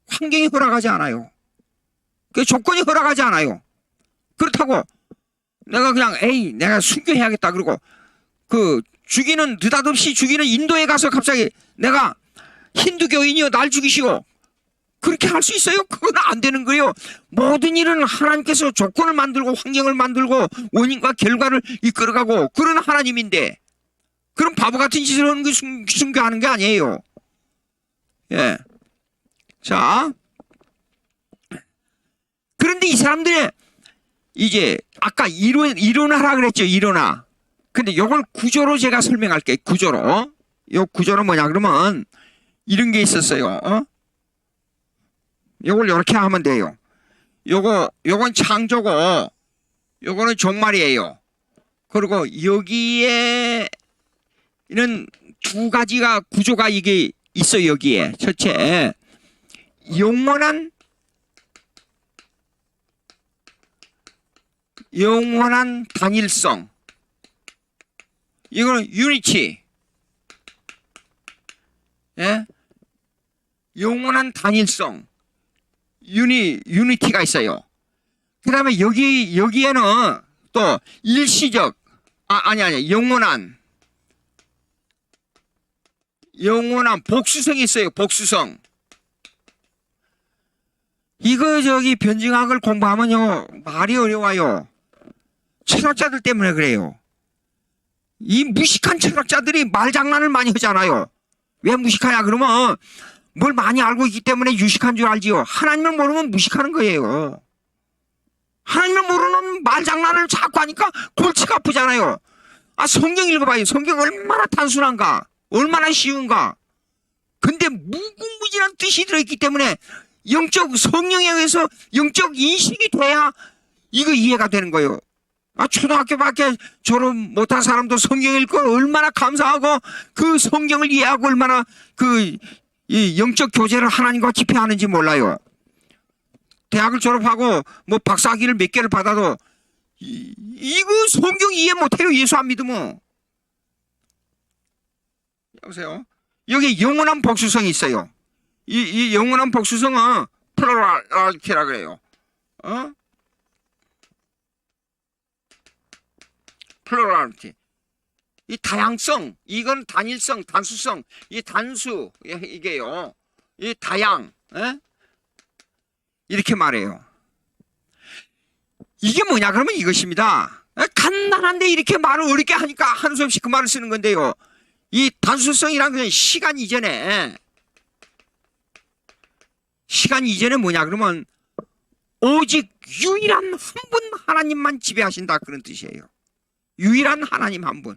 Speaker 1: 환경이 허락하지 않아요. 그 조건이 허락하지 않아요. 그렇다고 내가 그냥 내가 순교해야겠다 그러고 그 느닷없이 죽이는 인도에 가서 갑자기 내가 힌두교인이요 날 죽이시오 그렇게 할 수 있어요? 그건 안 되는 거예요. 모든 일은 하나님께서 조건을 만들고 환경을 만들고 원인과 결과를 이끌어가고 그런 하나님인데 그런 바보 같은 짓을 하는 게 순교하는 게 아니에요. 예. 자. 그런데 이 사람들이 이제 아까 이론하라 그랬죠. 이론화. 근데 요걸 구조로 제가 설명할게요. 구조로. 요 구조는 뭐냐 그러면 이런 게 있었어요. 요걸 이렇게 하면 돼요. 요건 창조고 요거는 종말이에요. 그리고 여기에는 두 가지가 구조가 이게 있어요. 여기에 첫째 영원한 단일성. 이거는 유니티. 예? 영원한 단일성. 유니티가 있어요. 그 다음에 여기에는 또 일시적, 아니, 영원한 복수성이 있어요. 복수성. 이거 변증학을 공부하면요, 말이 어려워요. 철학자들 때문에 그래요. 이 무식한 철학자들이 말장난을 많이 하잖아요. 왜 무식하냐 그러면 뭘 많이 알고 있기 때문에 유식한 줄 알지요. 하나님을 모르면 무식하는 거예요. 하나님을 모르는 말장난을 자꾸 하니까 골치가 아프잖아요. 성경 읽어봐요. 성경 얼마나 단순한가, 얼마나 쉬운가. 근데 무궁무진한 뜻이 들어있기 때문에 성령에 의해서 영적 인식이 돼야 이거 이해가 되는 거예요. 초등학교밖에 졸업 못한 사람도 성경 읽고 얼마나 감사하고 그 성경을 이해하고 얼마나 이 영적 교제를 하나님과 깊이 하는지 몰라요. 대학을 졸업하고 박사학위를 몇 개를 받아도 이거 성경 이해 못해요. 예수 안 믿으면. 여보세요. 여기 영원한 복수성이 있어요. 이 영원한 복수성은 플루랄리티라 그래요. 플루랄리티. 이 다양성, 이건 단일성, 단수성, 이 단수, 이게요. 이 다양, 이렇게 말해요. 이게 뭐냐 그러면 이것입니다. 간단한데 이렇게 말을 어렵게 하니까 한수 없이 그 말을 쓰는 건데요. 이 단수성이란 것은 시간 이전에 뭐냐 그러면 오직 유일한 한 분 하나님만 지배하신다 그런 뜻이에요. 유일한 하나님 한 분.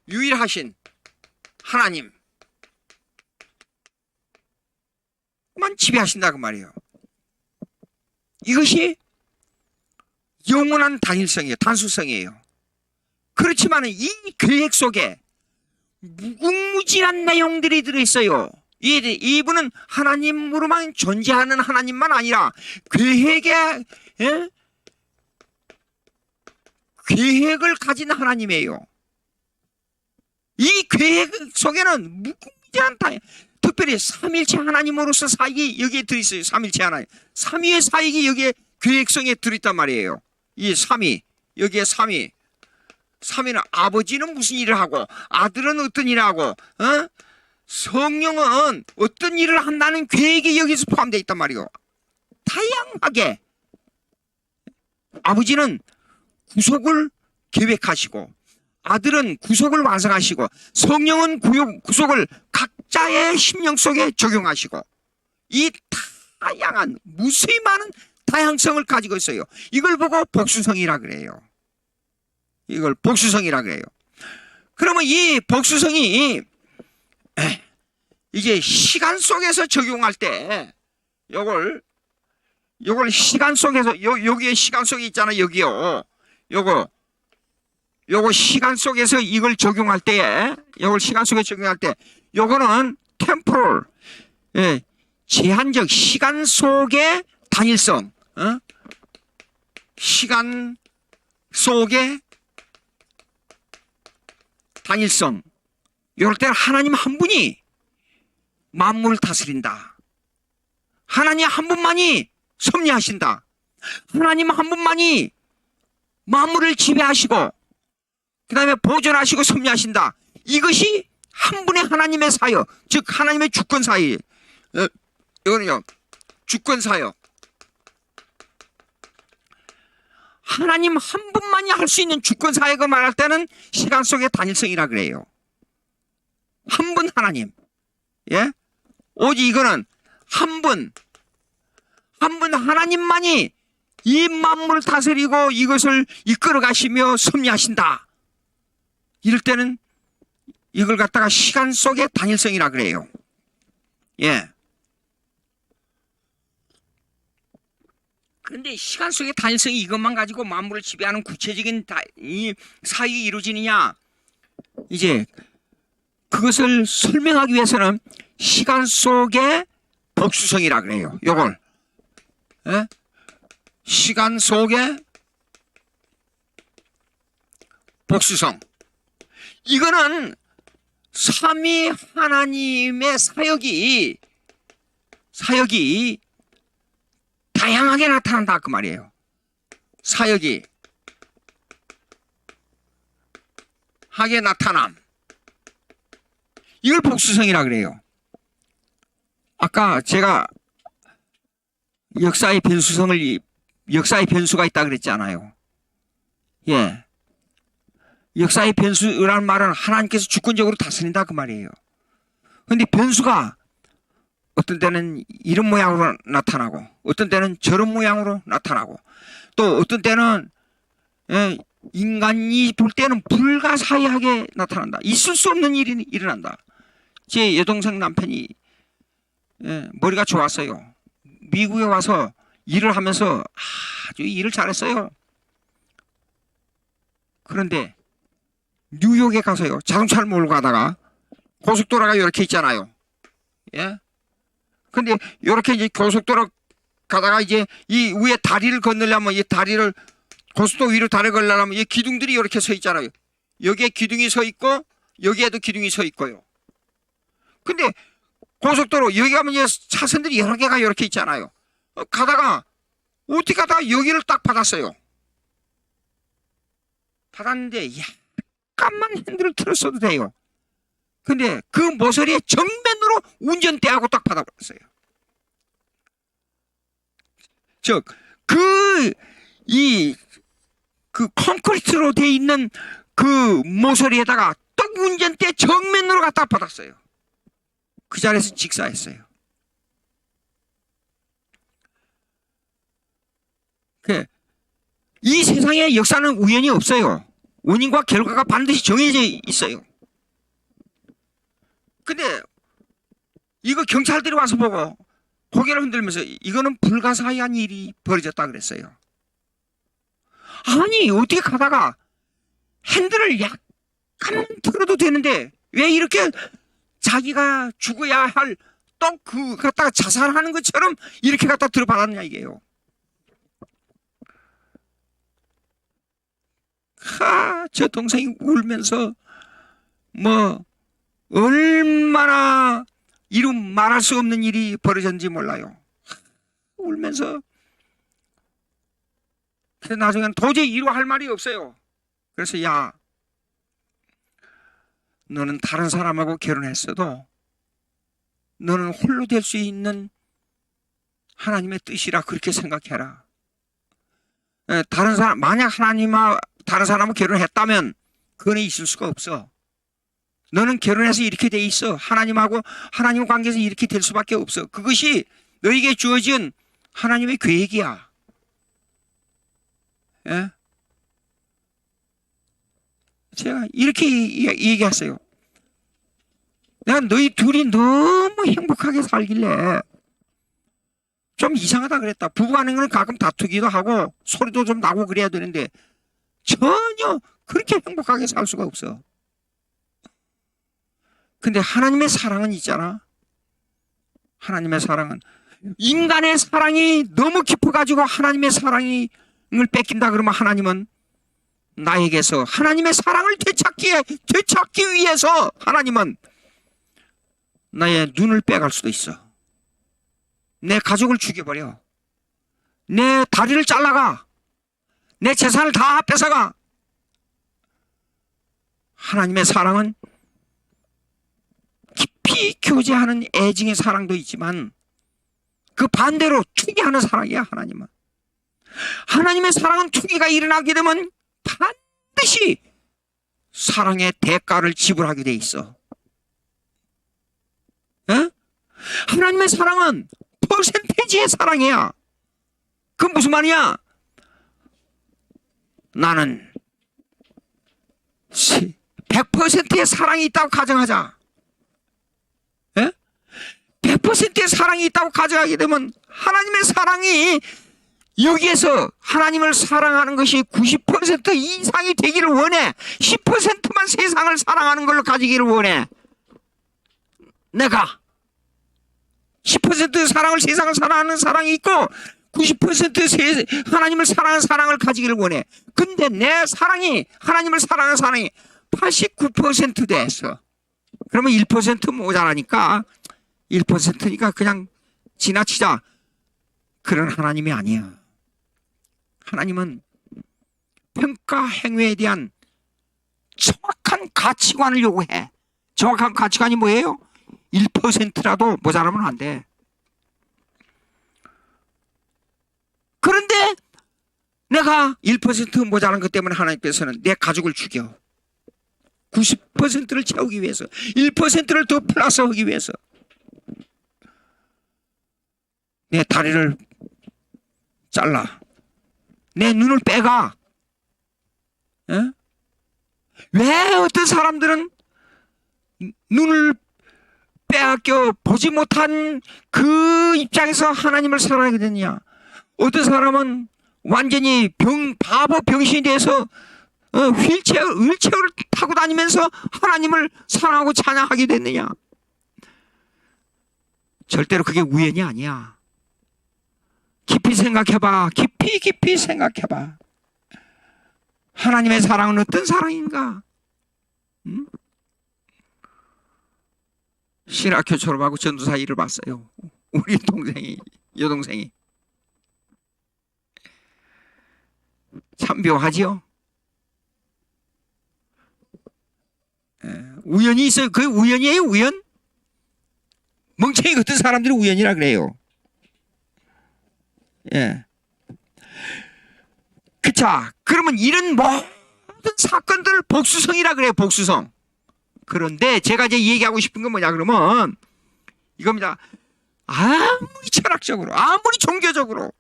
Speaker 1: 유일하신 하나님만 지배하신다 그 말이에요. 이것이 영원한 단일성이에요. 단수성이에요. 그렇지만 이 계획 속에 무궁무진한 내용들이 들어있어요. 이분은 하나님으로만 존재하는 하나님만 아니라 계획을 가진 하나님이에요. 이 계획 속에는 무궁무진한 특별히 삼일체 하나님으로서 사역이 여기에 들어있어요. 삼일체 하나님. 삼위의 사역이 여기에 계획성에 들어있단 말이에요. 이 삼위. 여기에 삼위. 삼위는 아버지는 무슨 일을 하고 아들은 어떤 일을 하고 성령은 어떤 일을 한다는 계획이 여기서 포함되어 있단 말이에요. 다양하게. 아버지는 구속을 계획하시고 아들은 구속을 완성하시고 성령은 구속을 각자의 심령 속에 적용하시고 이 다양한 무수히 많은 다양성을 가지고 있어요. 이걸 보고 복수성이라 그래요. 이걸 복수성이라 그래요. 그러면 이 복수성이 이제 시간 속에서 적용할 때 요걸 시간 속에서 여기에 시간 속에 있잖아요. 여기요. 요거 시간 속에서 이걸 적용할 때에 요걸 시간 속에 적용할 때 요거는 템포럴 제한적 시간 속의 단일성 시간 속의 단일성. 이럴 때는 하나님 한 분이 만물을 다스린다. 하나님 한 분만이 섭리하신다. 하나님 한 분만이 만물을 지배하시고 그 다음에 보존하시고 섭리하신다. 이것이 한 분의 하나님의 사역, 즉 하나님의 주권 사역. 이거는요, 주권 사역. 하나님 한 분만이 할 수 있는 주권 사역을 말할 때는 시간 속의 단일성이라 그래요. 한 분 하나님. 예? 오직 이거는 한 분 하나님만이 이 만물을 다스리고 이것을 이끌어 가시며 섭리하신다. 이럴 때는 이걸 갖다가 시간 속의 단일성이라 그래요. 예. 그런데 시간 속의 단일성이 이것만 가지고 만물을 지배하는 구체적인 이 사역이 이루어지느냐? 이제 그것을 설명하기 위해서는 시간 속의 복수성이라 그래요. 요걸. 예? 시간 속의 복수성. 이거는 삼위 하나님의 사역이 다양하게 나타난다 그 말이에요. 사역이 하게 나타남. 이걸 복수성이라 그래요. 아까 제가 역사의 변수가 있다 그랬잖아요. 예. 역사의 변수라는 말은 하나님께서 주권적으로 다스린다 그 말이에요. 그런데 변수가 어떤 때는 이런 모양으로 나타나고 어떤 때는 저런 모양으로 나타나고 또 어떤 때는 인간이 볼 때는 불가사의하게 나타난다. 있을 수 없는 일이 일어난다. 제 여동생 남편이 머리가 좋았어요. 미국에 와서 일을 하면서 아주 일을 잘했어요. 그런데 뉴욕에 가서요. 자동차를 몰고 가다가 고속도로가 이렇게 있잖아요. 예? 근데 이렇게 이제 고속도로 가다가 이제 이 위에 다리를 건너려면 이 다리를 고속도로 위로 다리를 걸려면 이 기둥들이 이렇게 서 있잖아요. 여기에 기둥이 서 있고 여기에도 기둥이 서 있고요. 근데 고속도로 여기 가면 이제 차선들이 여러 개가 이렇게 있잖아요. 가다가 어떻게 가다가 여기를 딱 받았어요. 받았는데 약간만 핸들을 틀었어도 돼요. 근데 그 모서리에 정면으로 운전대하고 딱 받아버렸어요. 즉, 그 콘크리트로 돼 있는 그 모서리에다가 딱 운전대 정면으로 갖다 받았어요. 그 자리에서 직사했어요. 이 세상의 역사는 우연이 없어요. 원인과 결과가 반드시 정해져 있어요. 근데 이거 경찰들이 와서 보고 고개를 흔들면서 이거는 불가사의한 일이 벌어졌다 그랬어요. 아니 어떻게 가다가 핸들을 약간 틀어도 되는데 왜 이렇게 자기가 죽어야 할 또 그 갖다가 자살하는 것처럼 이렇게 갖다 들어받았냐 이게요. 저 동생이 울면서 얼마나 이루 말할 수 없는 일이 벌어졌는지 몰라요. 울면서. 그래서 나중에는 도저히 이루할 말이 없어요. 그래서 너는 다른 사람하고 결혼했어도 너는 홀로 될 수 있는 하나님의 뜻이라 그렇게 생각해라. 다른 사람, 만약 다른 사람하고 결혼했다면 그건 있을 수가 없어. 너는 결혼해서 이렇게 돼 있어. 하나님과 관계에서 이렇게 될 수밖에 없어. 그것이 너에게 주어진 하나님의 계획이야. 예? 제가 이렇게 얘기했어요. 내가 너희 둘이 너무 행복하게 살길래 좀 이상하다 그랬다. 부부간에는 가끔 다투기도 하고 소리도 좀 나고 그래야 되는데 전혀 그렇게 행복하게 살 수가 없어. 근데 하나님의 사랑은 있잖아. 하나님의 사랑은 인간의 사랑이 너무 깊어가지고 하나님의 사랑을 뺏긴다 그러면 하나님은 나에게서 하나님의 사랑을 되찾기 위해서 하나님은 나의 눈을 빼갈 수도 있어. 내 가족을 죽여버려. 내 다리를 잘라가. 내 재산을 다 뺏어가. 하나님의 사랑은 피교제하는 애증의 사랑도 있지만 그 반대로 투기하는 사랑이야. 하나님은. 하나님의 사랑은 투기가 일어나게 되면 반드시 사랑의 대가를 지불하게 돼 있어. 에? 하나님의 사랑은 퍼센테이지의 사랑이야. 그건 무슨 말이야? 나는 100%의 사랑이 있다고 가정하자. 에? 100%의 사랑이 있다고 가정하게 되면 하나님의 사랑이 여기에서 하나님을 사랑하는 것이 90% 이상이 되기를 원해. 10%만 세상을 사랑하는 걸로 가지기를 원해. 내가 10% 사랑을 세상을 사랑하는 사랑이 있고 90% 하나님을 사랑하는 사랑을 가지기를 원해. 근데 내 사랑이 하나님을 사랑하는 사랑이 89% 됐어. 그러면 1% 모자라니까 1%니까 그냥 지나치자. 그런 하나님이 아니야. 하나님은 평가 행위에 대한 정확한 가치관을 요구해. 정확한 가치관이 뭐예요? 1%라도 모자라면 안 돼. 그런데 내가 1% 모자란 것 때문에 하나님께서는 내 가족을 죽여. 90%를 채우기 위해서, 1%를 더 플러스하기 위해서 내 다리를 잘라. 내 눈을 빼가. 에? 왜 어떤 사람들은 눈을 빼앗겨 보지 못한 그 입장에서 하나님을 사랑하게 되느냐? 어떤 사람은 완전히 바보 병신이 돼서 휠체어를 타고 다니면서 하나님을 사랑하고 찬양하게 됐느냐? 절대로 그게 우연이 아니야. 깊이 생각해봐. 깊이 생각해봐. 하나님의 사랑은 어떤 사랑인가? 응? 신학교 졸업하고 전도사 일을 봤어요. 우리 여동생이. 참 묘하지요? 우연이 있어요. 그게 우연이에요, 우연? 멍청이 같은 사람들이 우연이라 그래요. 예. 자, 그러면 이런 모든 사건들을 복수성이라 그래요, 복수성. 그런데 제가 이제 얘기하고 싶은 건 뭐냐 그러면 이겁니다. 아무리 철학적으로, 아무리 종교적으로,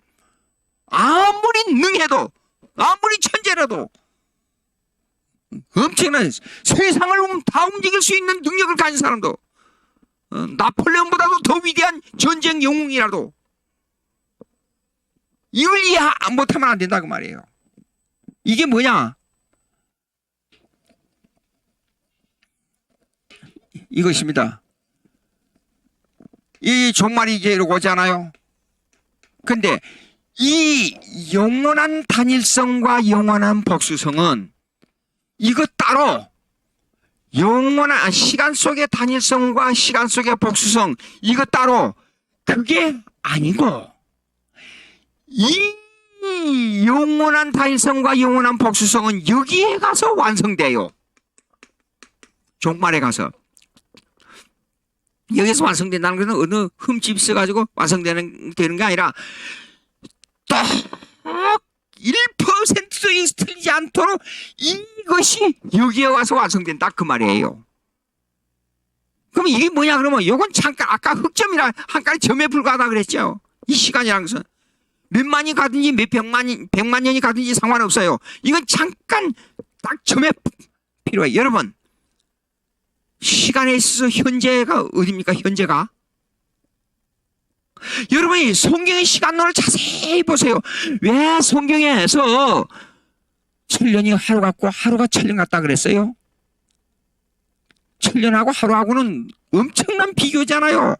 Speaker 1: 아무리 능해도, 아무리 천재라도 엄청난 세상을 다 움직일 수 있는 능력을 가진 사람도, 나폴레옹보다도 더 위대한 전쟁 영웅이라도 이걸 이해 못하면 안 된다 그 말이에요. 이게 뭐냐? 이것입니다. 이 종말이 이제 이러고 오잖아요. 근데 이 영원한 단일성과 영원한 복수성은 이것 따로 영원한 시간 속의 단일성과 시간 속의 복수성 이것 따로 그게 아니고 이 영원한 단일성과 영원한 복수성은 여기에 가서 완성돼요. 종말에 가서. 여기서 완성된다는 것은 어느 흠집 있어가지고 완성되는 게 아니라 딱 1%도 틀리지 않도록 이것이 여기에 와서 완성된다 그 말이에요. 그럼 이게 뭐냐 그러면 이건 잠깐 아까 흑점이라 한 가지 점에 불과하다 그랬죠. 이 시간이라는 것은 몇만이 가든지 백만 년이 가든지 상관없어요. 이건 잠깐 딱 점에 필요해요. 여러분 시간에 있어서 현재가 어디입니까? 현재가 여러분이 성경의 시간론을 자세히 보세요. 왜 성경에서 천년이 하루 같고 하루가 천년 같다 그랬어요? 천년하고 하루하고는 엄청난 비교잖아요.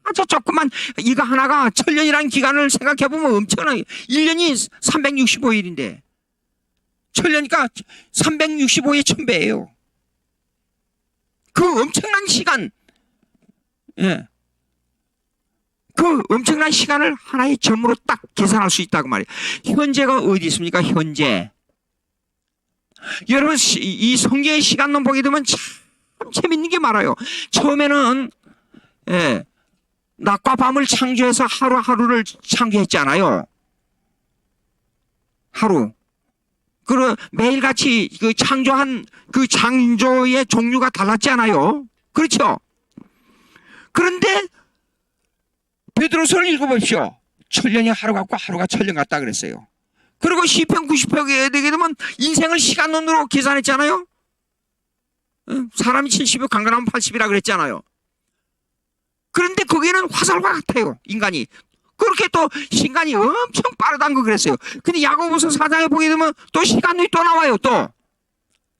Speaker 1: 아주 조그만 이거 하나가 천년이라는 기간을 생각해보면 엄청나게 1년이 365일인데 천년이니까 365의 1000배예요. 그 엄청난 시간, 예. 그 엄청난 시간을 하나의 점으로 딱 계산할 수 있다고 말이에요. 현재가 어디 있습니까? 현재. 여러분 이 성경의 시간론 보게 되면 참 참 재밌는 게 많아요. 처음에는 낮과 밤을 창조해서 하루하루를 창조했잖아요. 하루. 그리고 매일같이 그 창조한 그 창조의 종류가 달랐잖아요. 그렇죠? 그런데 베드로서를 읽어보십시오. 천년이 하루 같고 하루가 천년 같다 그랬어요. 그리고 시편 90편에 되게 되면 인생을 시간론으로 계산했잖아요. 사람이 70이고 강건하면 80이라 그랬잖아요. 그런데 거기는 화살과 같아요. 인간이. 그렇게 또 시간이 엄청 빠르다는 거 그랬어요. 근데 야고보서 4장에 보게 되면 또 시간이 또 나와요. 또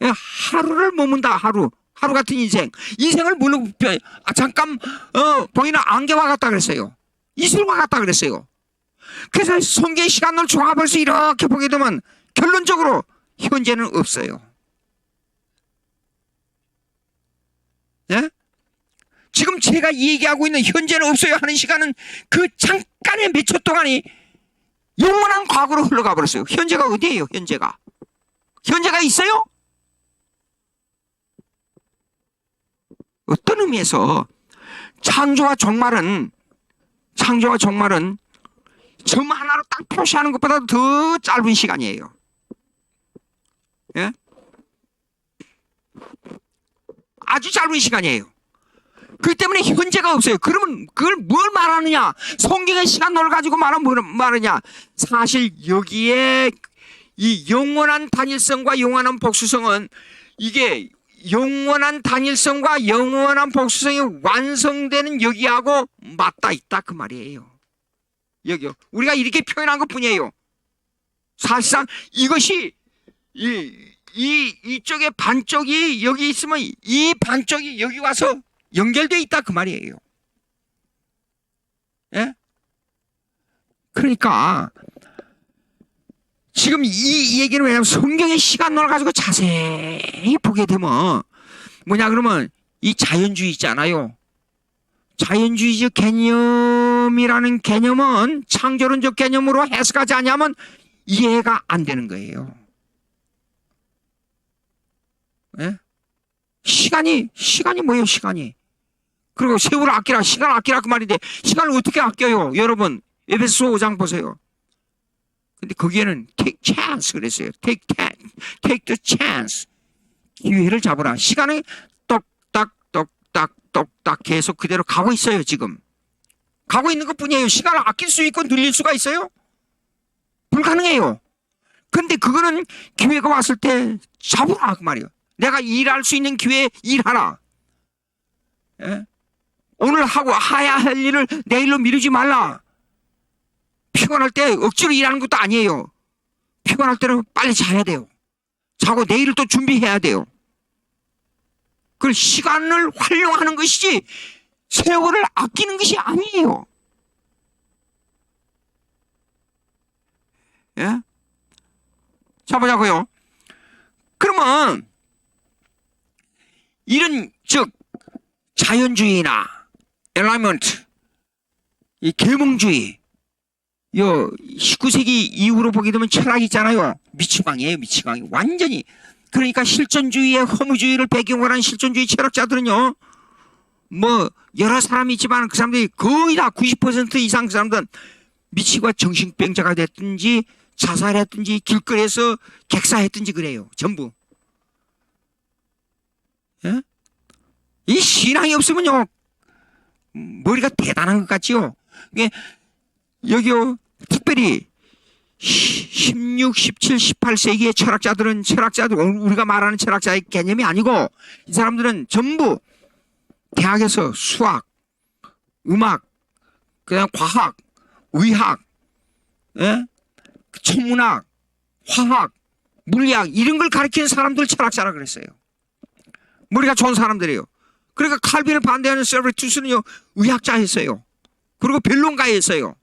Speaker 1: 하루를 머문다. 하루 같은 인생. 인생을 뭘로 잠깐 보이는 안개와 같다 그랬어요. 이슬과 같다 그랬어요. 그래서 성경의 시간을 종합해서 이렇게 보게 되면 결론적으로 현재는 없어요. 예? 지금 제가 얘기하고 있는 현재는 없어요 하는 시간은 그 잠깐의 몇 초 동안이 영원한 과거로 흘러가 버렸어요. 현재가 어디예요? 현재가 있어요? 어떤 의미에서 창조와 종말은 점 하나로 딱 표시하는 것보다 더 짧은 시간이에요. 예? 아주 짧은 시간이에요. 그렇기 때문에 현재가 없어요. 그러면 그걸 뭘 말하느냐? 성경의 시간론을 가지고 말하느냐? 사실 여기에 이 영원한 단일성과 영원한 복수성은 이게 영원한 단일성과 영원한 복수성이 완성되는 여기하고 맞닿아 있다 그 말이에요. 여기요. 우리가 이렇게 표현한 것 뿐이에요. 사실상 이것이 이쪽에 반쪽이 여기 있으면 이 반쪽이 여기 와서 연결되어 있다 그 말이에요. 예? 그러니까 지금 이 얘기는 왜냐하면 성경의 시간론을 가지고 자세히 보게 되면 뭐냐 그러면 이 자연주의 있잖아요. 자연주의적 개념이라는 개념은 창조론적 개념으로 해석하지 않으면 이해가 안 되는 거예요. 예? 시간이 뭐예요, 시간이? 그리고 세월을 아끼라, 시간을 아끼라 그 말인데 시간을 어떻게 아껴요? 여러분, 에베소서 5장 보세요. 근데 거기에는 take chance 그랬어요. take the chance. 기회를 잡으라. 시간이 똑딱 계속 그대로 가고 있어요, 지금. 가고 있는 것 뿐이에요. 시간을 아낄 수 있고 늘릴 수가 있어요? 불가능해요. 근데 그거는 기회가 왔을 때 잡으라 그 말이에요. 내가 일할 수 있는 기회에 일하라. 예? 오늘 하고 해야 할 일을 내일로 미루지 말라. 피곤할 때 억지로 일하는 것도 아니에요. 피곤할 때는 빨리 자야 돼요. 자고 내일을 또 준비해야 돼요. 그걸 시간을 활용하는 것이지 세월을 아끼는 것이 아니에요. 예? 자 보자고요. 그러면 이런 즉 자연주의나 엘라이먼트, 이 계몽주의, 요 19세기 이후로 보게 되면 철학이 있잖아요. 미치광이에요, 미치광이. 완전히. 그러니까 실존주의의 허무주의를 배경으로 한 실존주의 철학자들은요, 뭐 여러 사람이 있지만 그 사람들이 거의 다 90% 이상 그 사람들은 미치고 정신병자가 됐든지 자살했든지 길거리에서 객사했든지 그래요. 전부. 예? 이 신앙이 없으면요 머리가 대단한 것 같지요. 여기요 특별히 16, 17, 18세기의 철학자들 우리가 말하는 철학자의 개념이 아니고 이 사람들은 전부 대학에서 수학, 음악, 그다음 과학, 의학, 예? 천문학, 화학, 물리학 이런 걸 가르치는 사람들 철학자라 그랬어요. 머리가 좋은 사람들이에요. 그러니까 칼빈을 반대하는 세르투스는요 의학자였어요. 그리고 변론가였어요.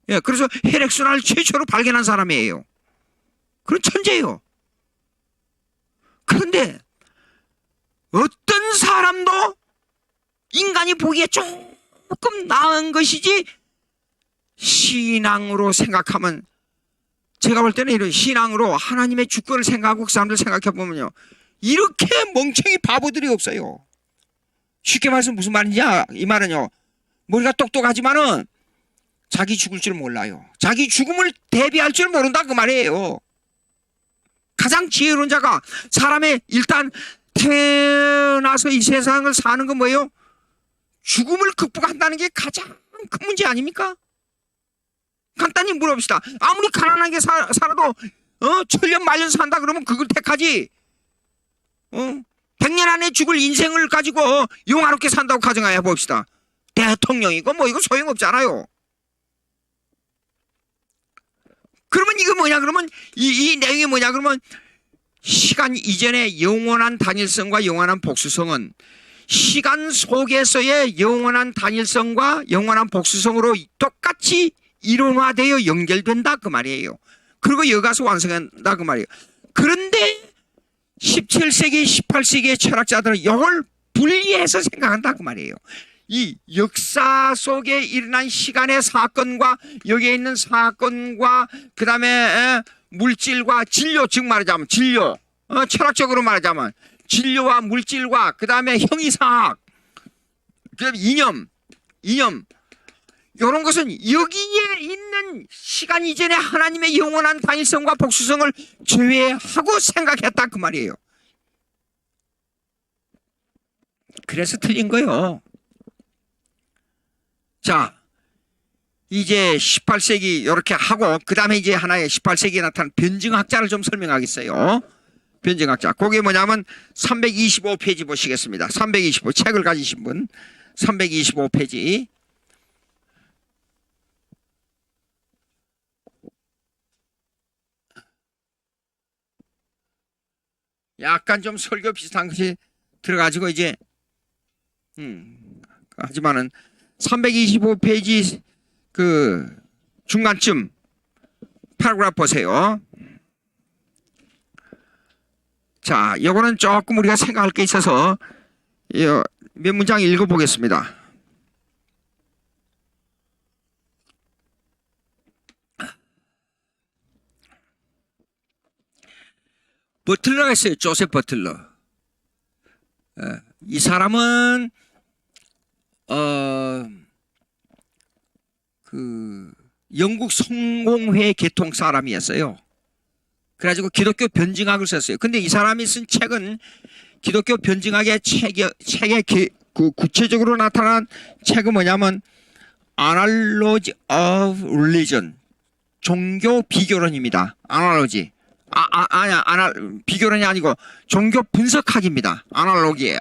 Speaker 1: 예, 그래서 혈액순환을 최초로 발견한 사람이에요. 그런 천재예요. 그런데 어떤 사람도 인간이 보기에 조금 나은 것이지 신앙으로 생각하면 제가 볼 때는 이런 신앙으로 하나님의 주권을 생각하고 그 사람들 생각해 보면요 이렇게 멍청이 바보들이 없어요. 쉽게 말해서 무슨 말이냐? 이 말은요, 머리가 똑똑하지만은 자기 죽을 줄 몰라요. 자기 죽음을 대비할 줄 모른다 그 말이에요. 가장 지혜로운 자가 사람의 일단 태어나서 이 세상을 사는 건 뭐예요? 죽음을 극복한다는 게 가장 큰 문제 아닙니까? 간단히 물어봅시다. 아무리 가난하게 살아도 천년 말년 산다 그러면 그걸 택하지. 100년 안에 죽을 인생을 가지고 영화롭게 산다고 가정해 봅시다. 대통령이고 뭐 이거 소용없잖아요. 그러면 이거 뭐냐 그러면 이 내용이 뭐냐 그러면 시간 이전의 영원한 단일성과 영원한 복수성은 시간 속에서의 영원한 단일성과 영원한 복수성으로 똑같이 이론화되어 연결된다 그 말이에요. 그리고 여기 가서 완성한다 그 말이에요. 그런데 17세기 18세기의 철학자들은 이걸 분리해서 생각한다 그 말이에요. 이 역사 속에 일어난 시간의 사건과 여기에 있는 사건과 그 다음에 물질과 진료, 즉 말하자면 진료, 철학적으로 말하자면 진료와 물질과 그 다음에 형이상학, 그 다음에 이념 이런 것은 여기에 있는 시간 이전의 하나님의 영원한 단일성과 복수성을 제외하고 생각했다 그 말이에요. 그래서 틀린 거예요. 자, 이제 18세기 이렇게 하고 그 다음에 이제 하나의 18세기에 나타난 변증학자를 좀 설명하겠어요. 변증학자. 그게 뭐냐면 325페이지 보시겠습니다. 325 책을 가지신 분 325페이지. 약간 좀 설교 비슷한 것이 들어가지고 이제 하지만은 325페이지 그 중간쯤 파라그래프 보세요. 자, 요거는 조금 우리가 생각할 게 있어서 몇 문장 읽어보겠습니다. 버틀러가 있어요. 조셉 버틀러. 이 사람은 그 영국 성공회 계통 사람이었어요. 그래가지고 기독교 변증학을 썼어요. 근데 이 사람이 쓴 책은 기독교 변증학의 책에 구체적으로 나타난 책은 뭐냐면 Analogy of Religion, 종교 비교론입니다. 아날로지. 아니야, 비교론이 아니고 종교 분석학입니다. 아날로기예요.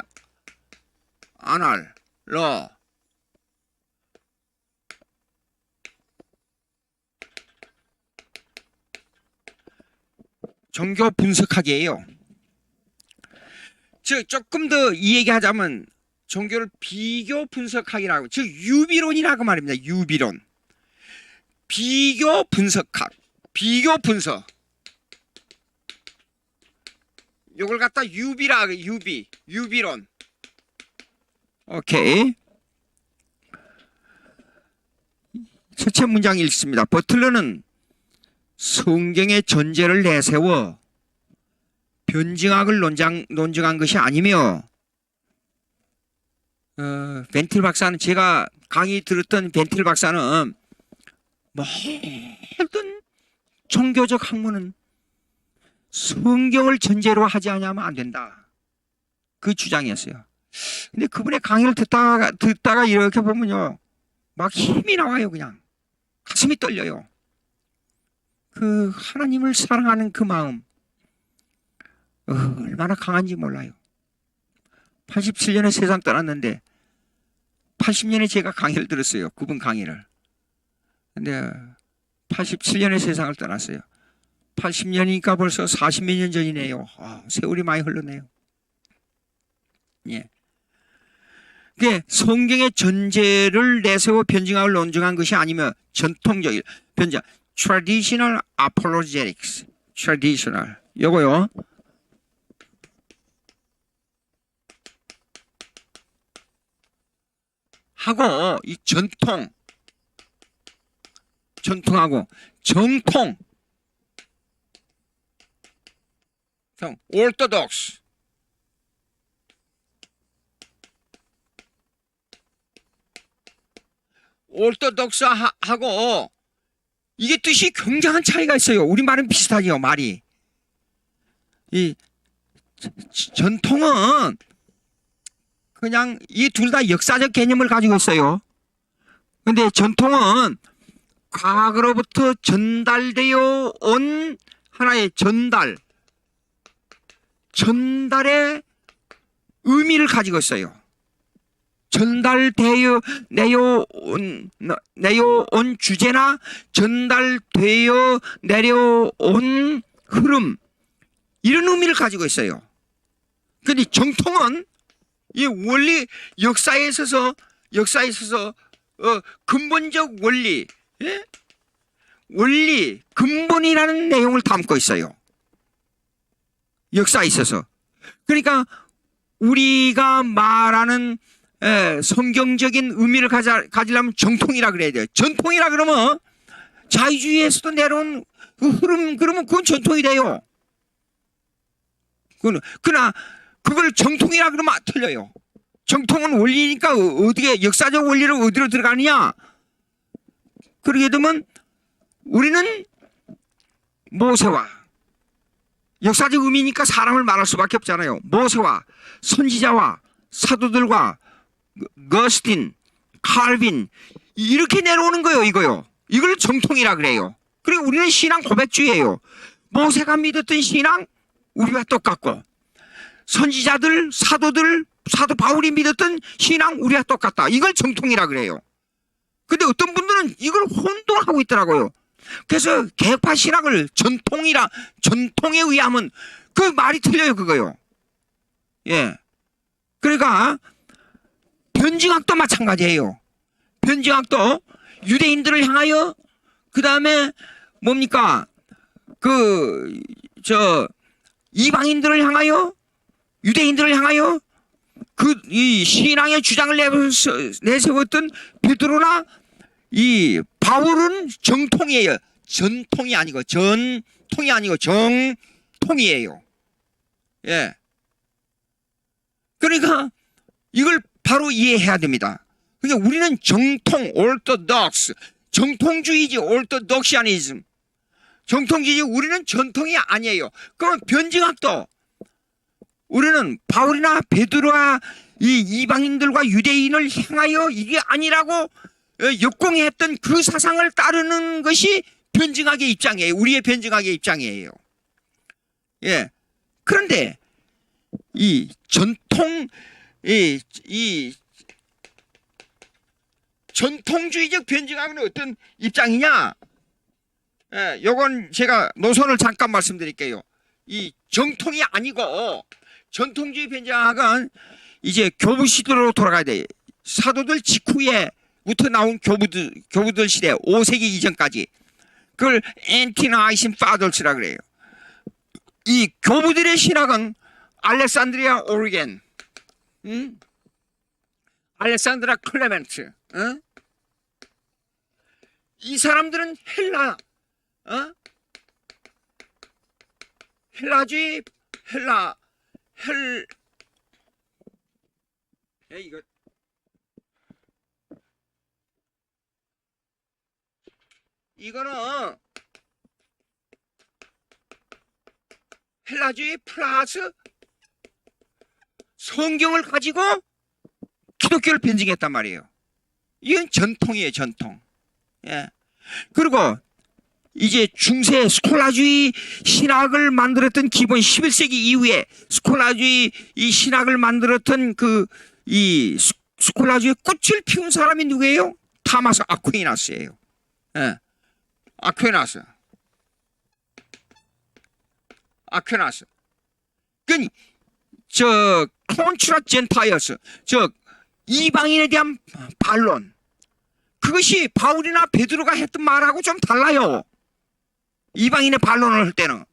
Speaker 1: 종교 분석학이에요. 즉 조금 더 이 얘기하자면 종교를 비교 분석학이라고, 즉 유비론이라고 말입니다. 유비론. 비교 분석학, 비교 분석. 요걸 갖다 유비론. 오케이. 첫째 문장 읽습니다. 버틀러는 성경의 전제를 내세워 변증학을 논증한 것이 아니며, 벤틸 박사는, 제가 강의 들었던 벤틸 박사는 모든 종교적 학문은 성경을 전제로 하지 않으면 안 된다. 그 주장이었어요. 근데 그분의 강의를 듣다가 이렇게 보면요, 막 힘이 나와요. 그냥 가슴이 떨려요. 그 하나님을 사랑하는 그 마음 얼마나 강한지 몰라요. 87년에 세상 떠났는데 80년에 제가 강의를 들었어요. 그분 강의를. 근데 87년에 세상을 떠났어요. 80년이니까 벌써 40몇 년 전이네요. 세월이 많이 흘렀네요. 예. 그게 성경의 전제를 내세워 변증학을 논증한 것이 아니면 전통적인 변증, traditional apologetics, traditional. 요거요. 하고 이 전통하고 정통, orthodox, orthodox하고 이게 뜻이 굉장한 차이가 있어요. 우리말은 비슷하죠, 말이. 이 전통은 그냥 이 둘 다 역사적 개념을 가지고 있어요. 근데 전통은 과거로부터 전달되어 온 하나의 전달의 의미를 가지고 있어요. 전달되어 내려온 주제나 전달되어 내려온 흐름, 이런 의미를 가지고 있어요. 근데 정통은 이 원리 역사에 있어서 근본적 원리, 예? 원리 근본이라는 내용을 담고 있어요. 역사에 있어서. 그러니까 우리가 말하는 성경적인 의미를 가지려면 정통이라 그래야 돼요. 전통이라 그러면 자유주의에서도 내려온 그 흐름, 그러면 그건 전통이 돼요. 그러나 그걸 정통이라 그러면 틀려요. 정통은 원리니까 어떻게 역사적 원리를 어디로 들어가느냐? 그러게 되면 우리는 모세와 역사적 의미니까 사람을 말할 수밖에 없잖아요. 모세와 선지자와 사도들과 거스틴, 칼빈 이렇게 내려오는 거예요. 이걸 정통이라 그래요. 그리고 우리는 신앙 고백주의예요. 모세가 믿었던 신앙 우리와 똑같고, 선지자들, 사도 바울이 믿었던 신앙 우리와 똑같다. 이걸 정통이라 그래요. 근데 어떤 분들은 이걸 혼동하고 있더라고요. 그래서 개혁파 신학을 전통에 의하면 그 말이 틀려요, 그거요. 예. 그러니까 변증학도 마찬가지예요. 변증학도 유대인들을 향하여, 그 다음에 뭡니까? 이방인들을 향하여, 유대인들을 향하여 이 신앙의 주장을 내세웠던 베드로나 이 바울은 정통이에요. 전통이 아니고 정통이에요. 예. 그러니까 이걸 바로 이해해야 됩니다. 그러니까 우리는 정통, orthodox, 정통주의지, orthodoxianism. 정통주의, 우리는 전통이 아니에요. 그럼 변증학도 우리는 바울이나 베드로와 이 이방인들과 유대인을 향하여 이게 아니라고 역공했던 그 사상을 따르는 것이 변증학의 입장이에요. 우리의 변증학의 입장이에요. 예. 그런데 이 전통, 이 전통주의적 변증학은 어떤 입장이냐? 예, 요건 제가 노선을 잠깐 말씀드릴게요. 이 정통이 아니고 전통주의 변증학은 이제 교부 시대로 돌아가야 돼. 사도들 직후에부터 나온 교부들 시대 5세기 이전까지. 그걸 Ante-Nicene Fathers라 그래요. 이 교부들의 신학은 알렉산드리아 오리겐, 알렉산드라 클레멘트, 이 사람들은 헬라주의, 이거는 헬라주의 플러스 성경을 가지고 기독교를 변증했단 말이에요. 이건 전통이에요, 전통. 예. 그리고 이제 중세 스콜라주의 신학을 만들었던 기본 11세기 이후에 스콜라주의 이 신학을 만들었던 이 스콜라주의 꽃을 피운 사람이 누구예요? 타마스 아퀴나스예요. 예. 아퀴나스. 콘트라 젠타이어스, 이방인에 대한 반론. 그것이 바울이나 베드로가 했던 말하고 좀 달라요. 이방인의 반론을 할 때는.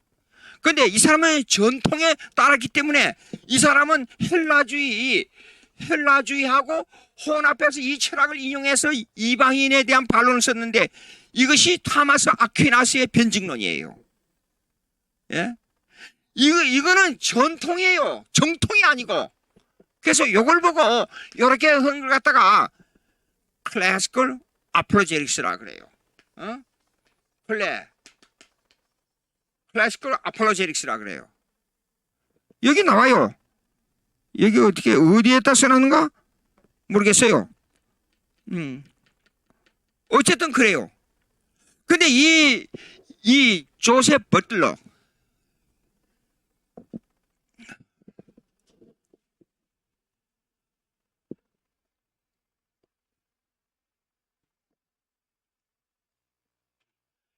Speaker 1: 그런데 이 사람은 전통에 따랐기 때문에 이 사람은 헬라주의하고 혼합해서 이 철학을 인용해서 이방인에 대한 반론을 썼는데, 이것이 타마스 아퀴나스의 변증론이에요. 예? 이거는 전통이에요. 정통이 아니고. 그래서 이걸 보고 이렇게 한 걸 갖다가 클래시컬 아폴로제틱스라 그래요. 클래시컬 아폴로제틱스라 그래요. 여기 나와요. 여기 어디에다 써놨는가 모르겠어요. 어쨌든 그래요. 근데 이 조셉 버틀러,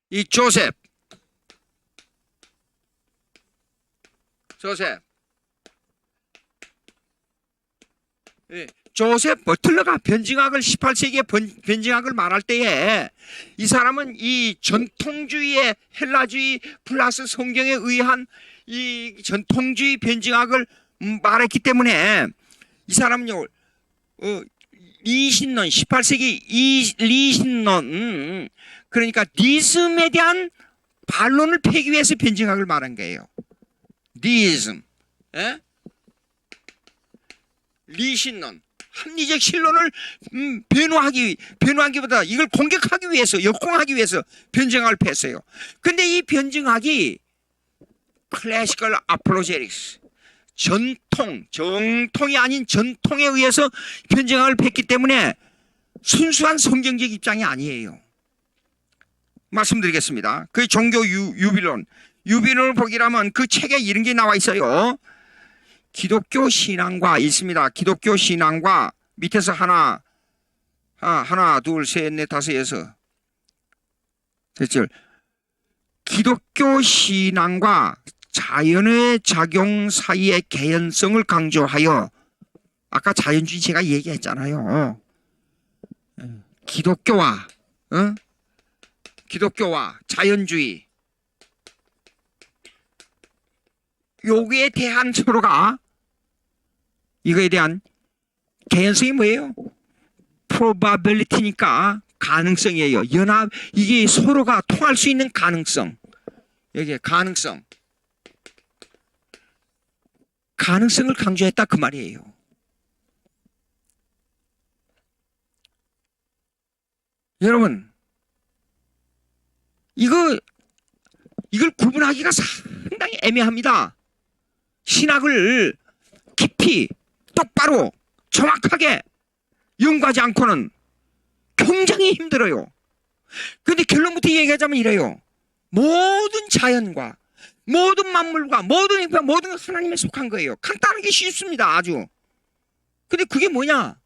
Speaker 1: 이 조셉 버틀러가 변증학을 18세기에 변증학을 말할 때에 이 사람은 이 전통주의의 헬라주의 플러스 성경에 의한 이 전통주의 변증학을 말했기 때문에 이 사람은요 리신론 18세기 리신론 그러니까 니즘에 대한 반론을 펴기 위해서 변증학을 말한 거예요. 니즘, 리신론, 합리적 신론을 변호하기보다 이걸 공격하기 위해서, 역공하기 위해서 변증학을 폈어요. 근데 이 변증학이 클래시컬 아폴로제틱스, 정통이 아닌 전통에 의해서 변증학을 폈기 때문에 순수한 성경적 입장이 아니에요. 말씀드리겠습니다. 그 종교 유비론을 보기라면 그 책에 이런 게 나와 있어요. 기독교 신앙과 있습니다. 기독교 신앙과 밑에서 하나, 둘, 셋, 넷, 다섯, 여섯. 됐죠? 기독교 신앙과 자연의 작용 사이의 개연성을 강조하여, 아까 자연주의 제가 얘기했잖아요. 기독교와 자연주의, 여기에 대한 서로가 이거에 대한 개연성이 뭐예요? probability니까 가능성이에요. 이게 서로가 통할 수 있는 가능성. 여기에 가능성을 강조했다 그 말이에요. 여러분, 이걸 구분하기가 상당히 애매합니다. 신학을 깊이 똑바로 정확하게 연구하지 않고는 굉장히 힘들어요. 그런데 결론부터 얘기하자면 이래요. 모든 자연과 모든 만물과 모든 인파 모든 것 하나님에 속한 거예요. 간단하게 쉽습니다. 아주. 근데 그게 뭐냐?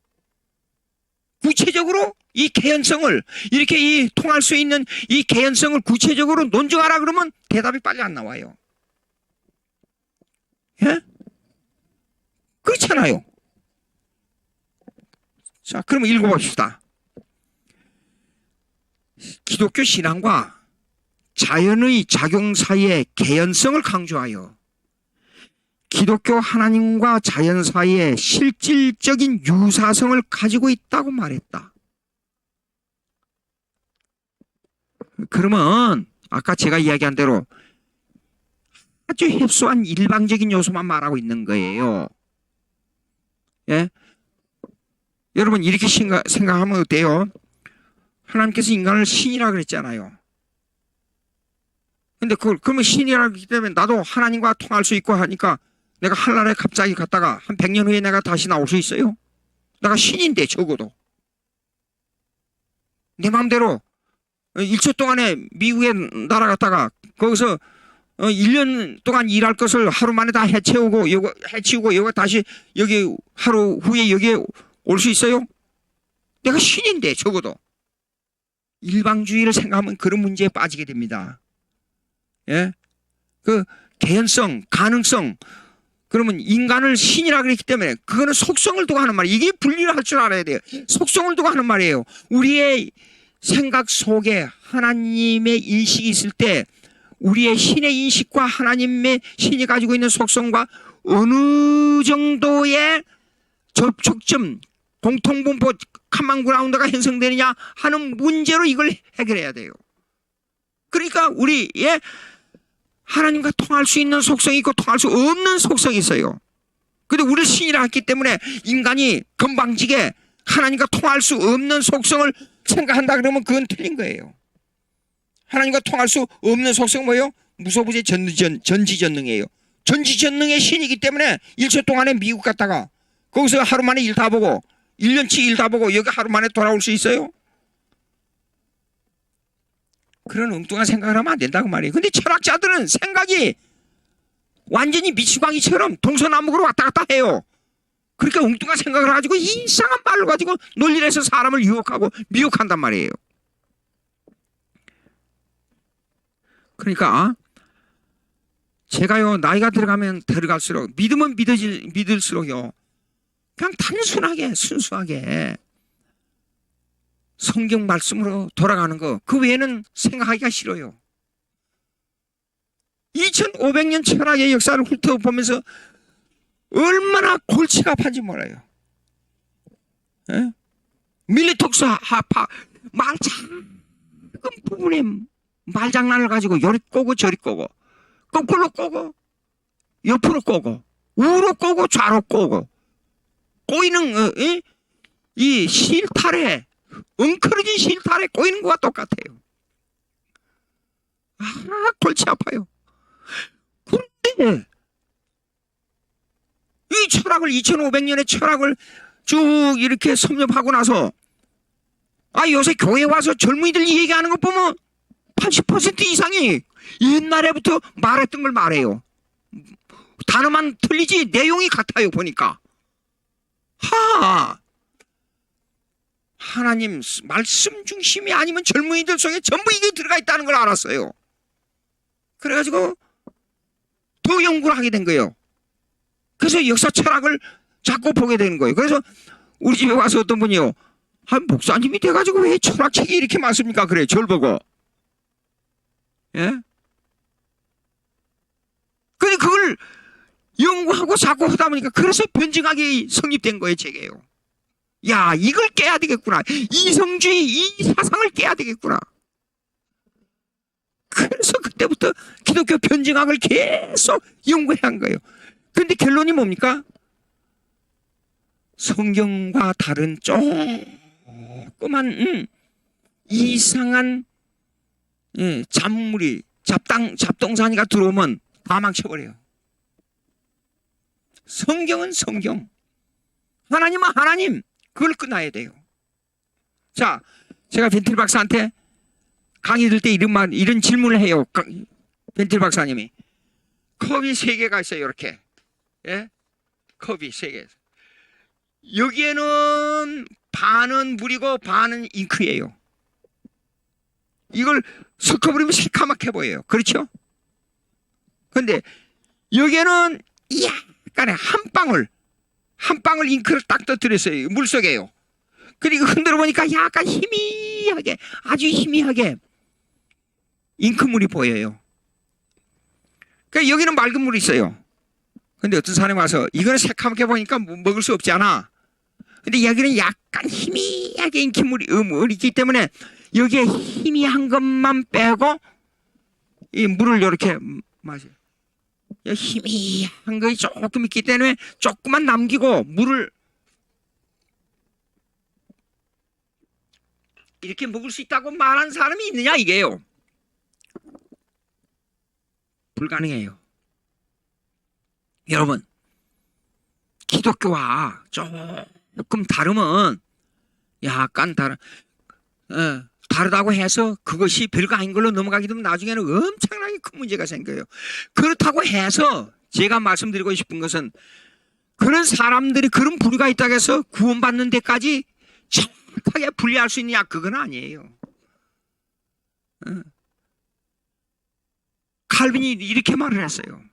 Speaker 1: 구체적으로 이 개연성을 이렇게 통할 수 있는 이 개연성을 구체적으로 논증하라 그러면 대답이 빨리 안 나와요. 예? 그렇잖아요. 자, 그러면 읽어봅시다. 기독교 신앙과 자연의 작용 사이의 개연성을 강조하여 기독교 하나님과 자연 사이에 실질적인 유사성을 가지고 있다고 말했다. 그러면 아까 제가 이야기한 대로 아주 협소한 일방적인 요소만 말하고 있는 거예요. 예? 여러분 이렇게 생각하면 어때요? 하나님께서 인간을 신이라 그랬잖아요. 근데 그러면 신이라 그랬기 때문에 나도 하나님과 통할 수 있고 하니까 내가 하늘나라에 갑자기 갔다가 한 100년 후에 내가 다시 나올 수 있어요? 내가 신인데 적어도. 내 마음대로 1초 동안에 미국에 날아갔다가 거기서 1년 동안 일할 것을 하루 만에 다 해치우고 여기 다시 여기 하루 후에 여기에 올 수 있어요? 내가 신인데 적어도. 일방주의를 생각하면 그런 문제에 빠지게 됩니다. 예? 그 개연성, 가능성, 그러면 인간을 신이라 그랬기 때문에 그거는 속성을 두고 하는 말이에요. 이게 분리를 할 줄 알아야 돼요. 속성을 두고 하는 말이에요. 우리의 생각 속에 하나님의 인식이 있을 때 우리의 신의 인식과 하나님의 신이 가지고 있는 속성과 어느 정도의 접촉점, 공통분포, 커먼그라운드가 형성되느냐 하는 문제로 이걸 해결해야 돼요. 그러니까 우리의 하나님과 통할 수 있는 속성이 있고 통할 수 없는 속성이 있어요. 근데 우리를 신이라 했기 때문에 인간이 건방지게 하나님과 통할 수 없는 속성을 생각한다 그러면 그건 틀린 거예요. 하나님과 통할 수 없는 속성은 뭐예요? 무소부재 전지전능이에요. 전지전능의 신이기 때문에 1초 동안에 미국 갔다가 거기서 하루 만에 일 다 보고 1년치 일 다 보고 여기 하루 만에 돌아올 수 있어요? 그런 엉뚱한 생각을 하면 안 된다고 말이에요. 근데 철학자들은 생각이 완전히 미치광이처럼 동서남북으로 왔다 갔다 해요. 그렇게 엉뚱한 생각을 가지고 이상한 말을 가지고 논리를 해서 사람을 유혹하고 미혹한단 말이에요. 그러니까 제가요 나이가 들어가면 들어갈수록 믿으면 믿을수록요 그냥 단순하게 순수하게 성경 말씀으로 돌아가는 거 그 외에는 생각하기가 싫어요. 2500년 철학의 역사를 훑어보면서 얼마나 골치가 아픈지 몰라요. 에? 밀리톡스 하파 말 작은 부분에 말장난을 가지고 요리 꼬고 저리 꼬고 거꾸로 꼬고 옆으로 꼬고 우로 꼬고 좌로 꼬고 꼬이는 이 실타래 엉클어진 실타래 꼬이는 것과 똑같아요. 골치 아파요. 그런데 이 철학을 2500년의 철학을 쭉 이렇게 섭렵하고 나서 요새 교회 와서 젊은이들 얘기하는 거 보면 80% 이상이 옛날에부터 말했던 걸 말해요. 단어만 틀리지 내용이 같아요. 보니까 하나님 말씀 중심이 아니면 젊은이들 속에 전부 이게 들어가 있다는 걸 알았어요. 그래가지고 더 연구를 하게 된 거예요. 그래서 역사 철학을 자꾸 보게 되는 거예요. 그래서 우리 집에 와서 어떤 분이요, 목사님이 돼가지고 왜 철학책이 이렇게 많습니까? 그래, 저를 보고. 예? 근데 그걸 연구하고 자꾸 하다 보니까 그래서 변증학이 성립된 거예요, 제게요. 야, 이걸 깨야 되겠구나. 이성주의 이 사상을 깨야 되겠구나. 그래서 그때부터 기독교 변증학을 계속 연구해야 한 거예요. 근데 결론이 뭡니까? 성경과 다른 조그만 이상한 잡물이 잡동사니가 들어오면 다 망쳐버려요. 성경은 성경, 하나님은 하나님, 그걸 끝나야 돼요. 자, 제가 벤틀 박사한테 강의 들 때 이런 질문을 해요. 벤틀 박사님이 컵이 3개가 있어요. 이렇게. 예? 컵이 3개. 여기에는 반은 물이고 반은 잉크예요. 이걸 섞어버리면 새까맣게 보여요. 그렇죠? 근데 여기에는 약간의 한 방울 잉크를 딱 떠뜨렸어요. 물속에요. 그리고 흔들어 보니까 약간 희미하게, 아주 희미하게 잉크물이 보여요. 그러니까 여기는 맑은 물이 있어요. 근데 어떤 사람이 와서 이거는 새까맣게 보니까 먹을 수 없지 않아. 근데 여기는 약간 희미하게 잉크물이 있기 때문에 여기에 희미한 것만 빼고 이 물을 이렇게 마셔요. 희미한 것이 조금 있기 때문에 조금만 남기고 물을 이렇게 먹을 수 있다고 말하는 사람이 있느냐 이게요. 불가능해요. 여러분, 기독교와 조금 다르면 약간 다르다고 해서 그것이 별거 아닌 걸로 넘어가게 되면 나중에는 엄청나게 큰 문제가 생겨요. 그렇다고 해서 제가 말씀드리고 싶은 것은 그런 사람들이 그런 부류가 있다고 해서 구원받는 데까지 정확하게 분리할 수 있느냐, 그건 아니에요. 칼빈이 이렇게 말을 했어요.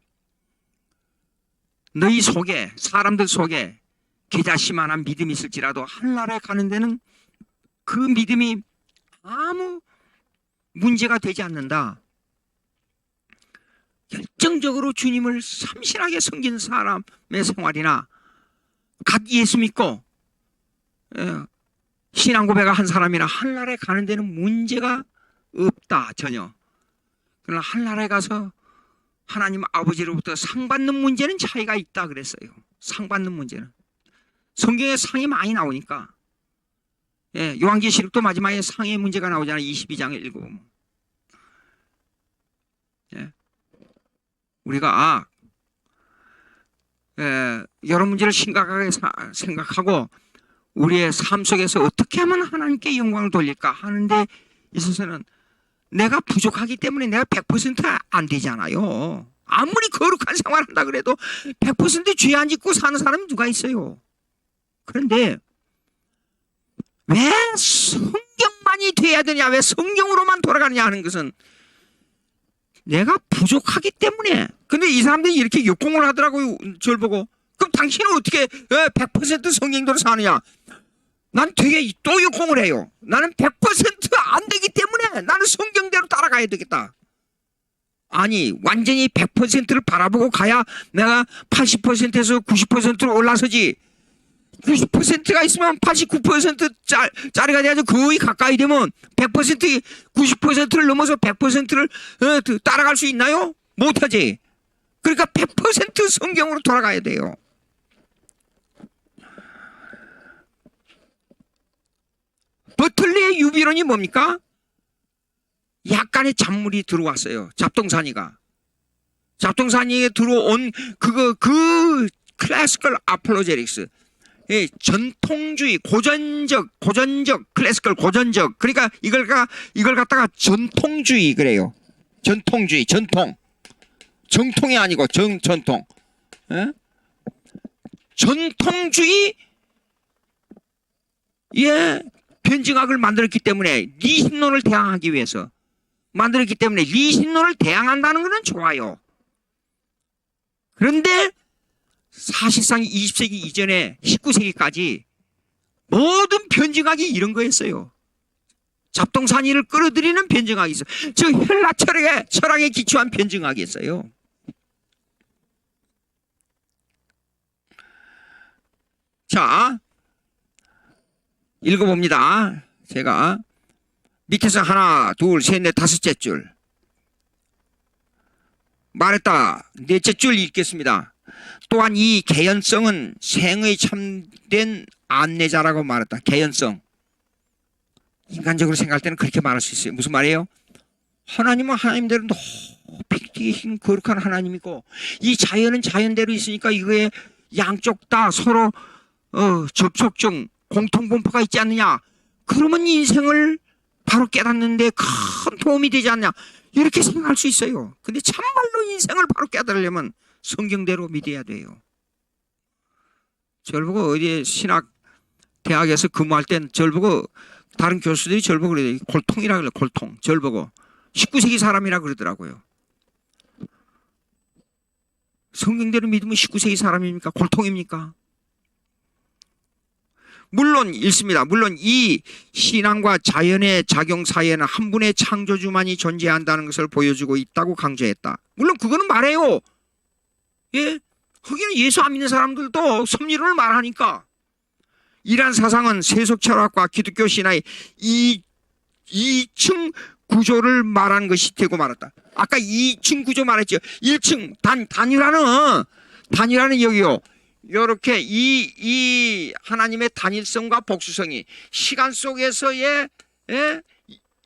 Speaker 1: 너희 속에, 사람들 속에 겨자씨만한 믿음이 있을지라도 하늘나라에 가는 데는 그 믿음이 아무 문제가 되지 않는다. 결정적으로 주님을 참신하게 섬긴 사람의 생활이나 갓 예수 믿고 신앙 고백을 한 사람이나 하늘나라에 가는 데는 문제가 없다, 전혀. 그러나 하늘나라에 가서 하나님 아버지로부터 상 받는 문제는 차이가 있다 그랬어요. 상 받는 문제는. 성경에 상이 많이 나오니까. 예, 요한계시록도 마지막에 상해 문제가 나오잖아요. 22장을 읽어보면. 예. 우리가 여러 문제를 심각하게 생각하고 우리의 삶 속에서 어떻게 하면 하나님께 영광을 돌릴까 하는데 있어서는 내가 부족하기 때문에 내가 100%안 되잖아요. 아무리 거룩한 생활을 한다 그래도 100% 죄 안 짓고 사는 사람이 누가 있어요. 그런데 왜 성경만이 돼야 되냐, 왜 성경으로만 돌아가느냐 하는 것은 내가 부족하기 때문에. 근데 이 사람들이 이렇게 역공을 하더라고요. 저를 보고. 그럼 당신은 어떻게 100% 성경대로 사느냐? 난 되게 또 역공을 해요. 나는 100%안 되기 때문에 나는 성경대로 따라가야 되겠다. 아니, 완전히 100%를 바라보고 가야 내가 80%에서 90%로 올라서지. 90%가 있으면 89%짜리가 돼야지. 거의 가까이 되면 100%, 90%를 넘어서 100%를 따라갈 수 있나요? 못하지. 그러니까 100% 성경으로 돌아가야 돼요. 버틀리의 유비론이 뭡니까? 약간의 잔물이 들어왔어요. 잡동사니가. 잡동사니에 들어온 그 클래시컬 아폴로제틱스. 예, 전통주의, 고전적, 클래시컬 고전적. 그러니까 이걸 갖다가 전통주의 그래요. 전통주의, 정통이 아니고 전통. 예? 전통주의, 예, 변증학을 만들었기 때문에 리신론을 대항하기 위해서 만들었기 때문에 리신론을 대항한다는 것은 좋아요. 그런데 사실상 20세기 이전에 19세기까지 모든 변증학이 이런 거였어요. 잡동사니를 끌어들이는 변증학이 있어요. 즉 헬라 철학에 기초한 변증학이 있어요. 자, 읽어봅니다. 제가 밑에서 하나, 둘, 셋, 넷, 다섯째 줄 말했다. 넷째 줄 읽겠습니다. 또한 이 개연성은 생의 참된 안내자라고 말했다. 개연성. 인간적으로 생각할 때는 그렇게 말할 수 있어요. 무슨 말이에요? 하나님은 하나님대로 높이 계신 거룩한 하나님이고 이 자연은 자연대로 있으니까 이거에 양쪽 다 서로 접촉중 공통분포가 있지 않느냐. 그러면 인생을 바로 깨닫는데 큰 도움이 되지 않냐. 이렇게 생각할 수 있어요. 근데 참말로 인생을 바로 깨달으려면 성경대로 믿어야 돼요. 저를 보고 어디 신학 대학에서 근무할 땐 저를 보고 다른 교수들이 저를 보고 그래요. 골통이라 그래요. 골통. 저를 보고 19세기 사람이라 그러더라고요. 성경대로 믿으면 19세기 사람입니까? 골통입니까? 물론 있습니다. 물론 이 신앙과 자연의 작용 사이에는 한 분의 창조주만이 존재한다는 것을 보여주고 있다고 강조했다. 물론 그거는 말해요. 예? 거기는 예수 안 믿는 사람들도 섭리론을 말하니까. 이러한 사상은 세속 철학과 기독교 신화의 이층 구조를 말하는 것이 되고 말았다. 아까 2층 구조 말했죠. 1층 단일화는 여기요. 이렇게 이 하나님의 단일성과 복수성이 시간 속에서의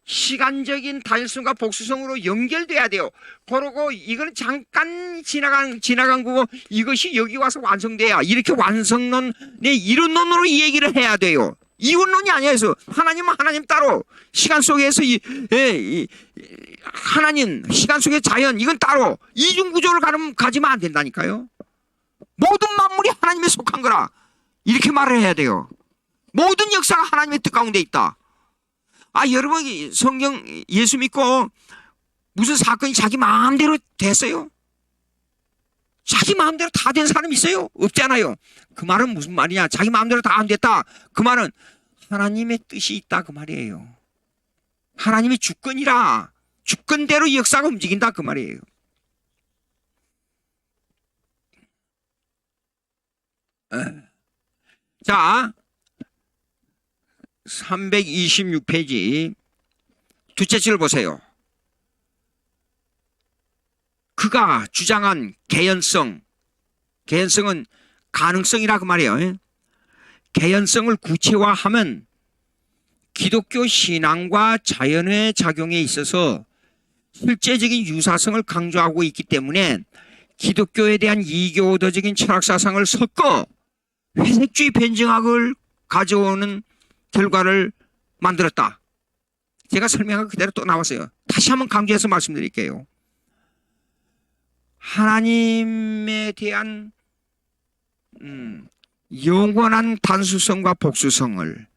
Speaker 1: 시간적인 단일성과 복수성으로 연결돼야 돼요. 그러고 이거는 잠깐 지나간 거고 이것이 여기 와서 완성돼야 이렇게 완성론의 이론론으로 이 얘기를 해야 돼요. 이원론이 아니야. 그래서 하나님은 하나님 따로 시간 속에서 하나님 시간 속의 자연 이건 따로 이중 구조를 가지면 안 된다니까요. 모든 만물이 하나님에 속한 거라 이렇게 말을 해야 돼요. 모든 역사가 하나님의 뜻 가운데 있다. 여러분 성경 예수 믿고 무슨 사건이 자기 마음대로 됐어요? 자기 마음대로 다 된 사람 있어요? 없잖아요. 그 말은 무슨 말이냐? 자기 마음대로 다 안 됐다. 그 말은 하나님의 뜻이 있다 그 말이에요. 하나님의 주권이라 주권대로 역사가 움직인다 그 말이에요. 자, 326페이지 둘째 줄 보세요. 그가 주장한 개연성은 가능성이라 그 말이에요. 개연성을 구체화하면 기독교 신앙과 자연의 작용에 있어서 실제적인 유사성을 강조하고 있기 때문에 기독교에 대한 이교도적인 철학사상을 섞어 회색주의 변증학을 가져오는 결과를 만들었다. 제가 설명한 그대로 또 나왔어요. 다시 한번 강조해서 말씀드릴게요. 하나님에 대한 영원한 단수성과 복수성을,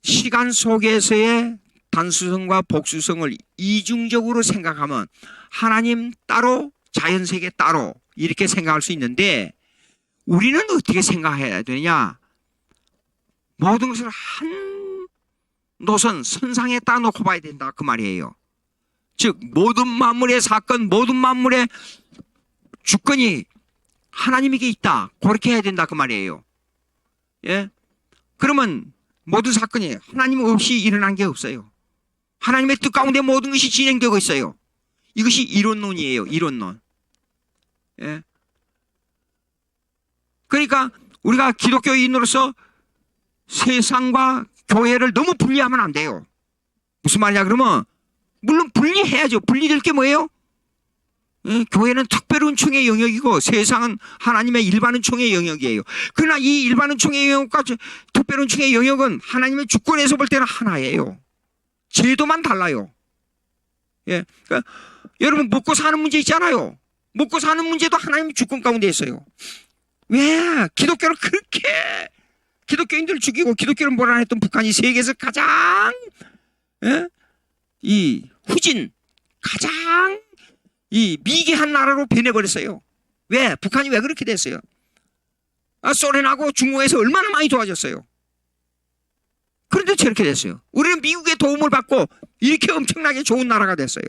Speaker 1: 시간 속에서의 단수성과 복수성을 이중적으로 생각하면 하나님 따로 자연세계 따로 이렇게 생각할 수 있는데, 우리는 어떻게 생각해야 되냐? 모든 것을 한 노선 선상에 따놓고 봐야 된다, 그 말이에요. 즉 모든 만물의 사건, 모든 만물의 주권이 하나님에게 있다, 그렇게 해야 된다, 그 말이에요. 예? 그러면 모든 사건이 하나님 없이 일어난 게 없어요. 하나님의 뜻 가운데 모든 것이 진행되고 있어요. 이것이 이론론이에요, 이론론. 예? 그러니까 우리가 기독교인으로서 세상과 교회를 너무 분리하면 안 돼요. 무슨 말이냐 그러면, 물론 분리해야죠. 분리될 게 뭐예요? 예? 교회는 특별 은총의 영역이고 세상은 하나님의 일반 은총의 영역이에요. 그러나 이 일반 은총의 영역과 특별 은총의 영역은 하나님의 주권에서 볼 때는 하나예요. 제도만 달라요. 예? 그러니까 여러분 먹고 사는 문제 있잖아요. 먹고 사는 문제도 하나님의 주권 가운데 있어요. 왜 기독교를 그렇게 기독교인들을 죽이고 기독교를 몰아냈던 북한이 세계에서 가장 이 후진, 가장 이 미개한 나라로 변해버렸어요. 왜? 북한이 왜 그렇게 됐어요? 소련하고 중국에서 얼마나 많이 도와줬어요. 그런데 저렇게 됐어요. 우리는 미국의 도움을 받고 이렇게 엄청나게 좋은 나라가 됐어요.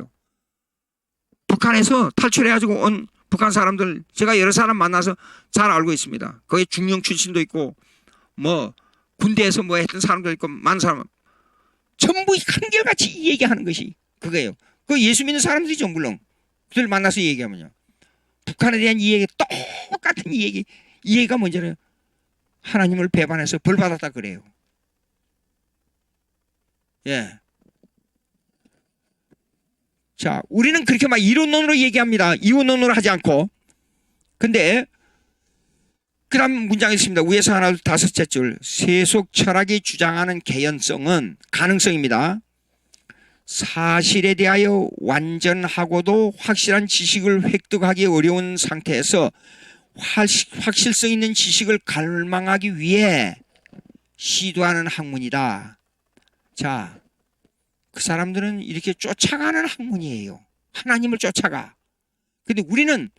Speaker 1: 북한에서 탈출해가지고 온 북한 사람들, 제가 여러 사람 만나서 잘 알고 있습니다. 거기 중령 출신도 있고 뭐 군대에서 뭐 했던 사람도 있고 많은 사람, 전부 한결같이 얘기하는 것이 그거예요. 그 예수 믿는 사람들이죠. 물론 그들 만나서 얘기하면요, 북한에 대한 이야기, 똑같은 이 얘기가 뭔지는 하나님을 배반해서 벌 받았다 그래요. 예. 자, 우리는 그렇게 막 이론론으로 얘기합니다. 이론론으로 하지 않고. 근데 그 다음 문장이 있습니다. 위에서 하나, 다섯째 줄. 세속 철학이 주장하는 개연성은 가능성입니다. 사실에 대하여 완전하고도 확실한 지식을 획득하기 어려운 상태에서 확실성 있는 지식을 갈망하기 위해 시도하는 학문이다. 자, 그 사람들은 이렇게 쫓아가는 학문이에요. 하나님을 쫓아가. 근데 우리는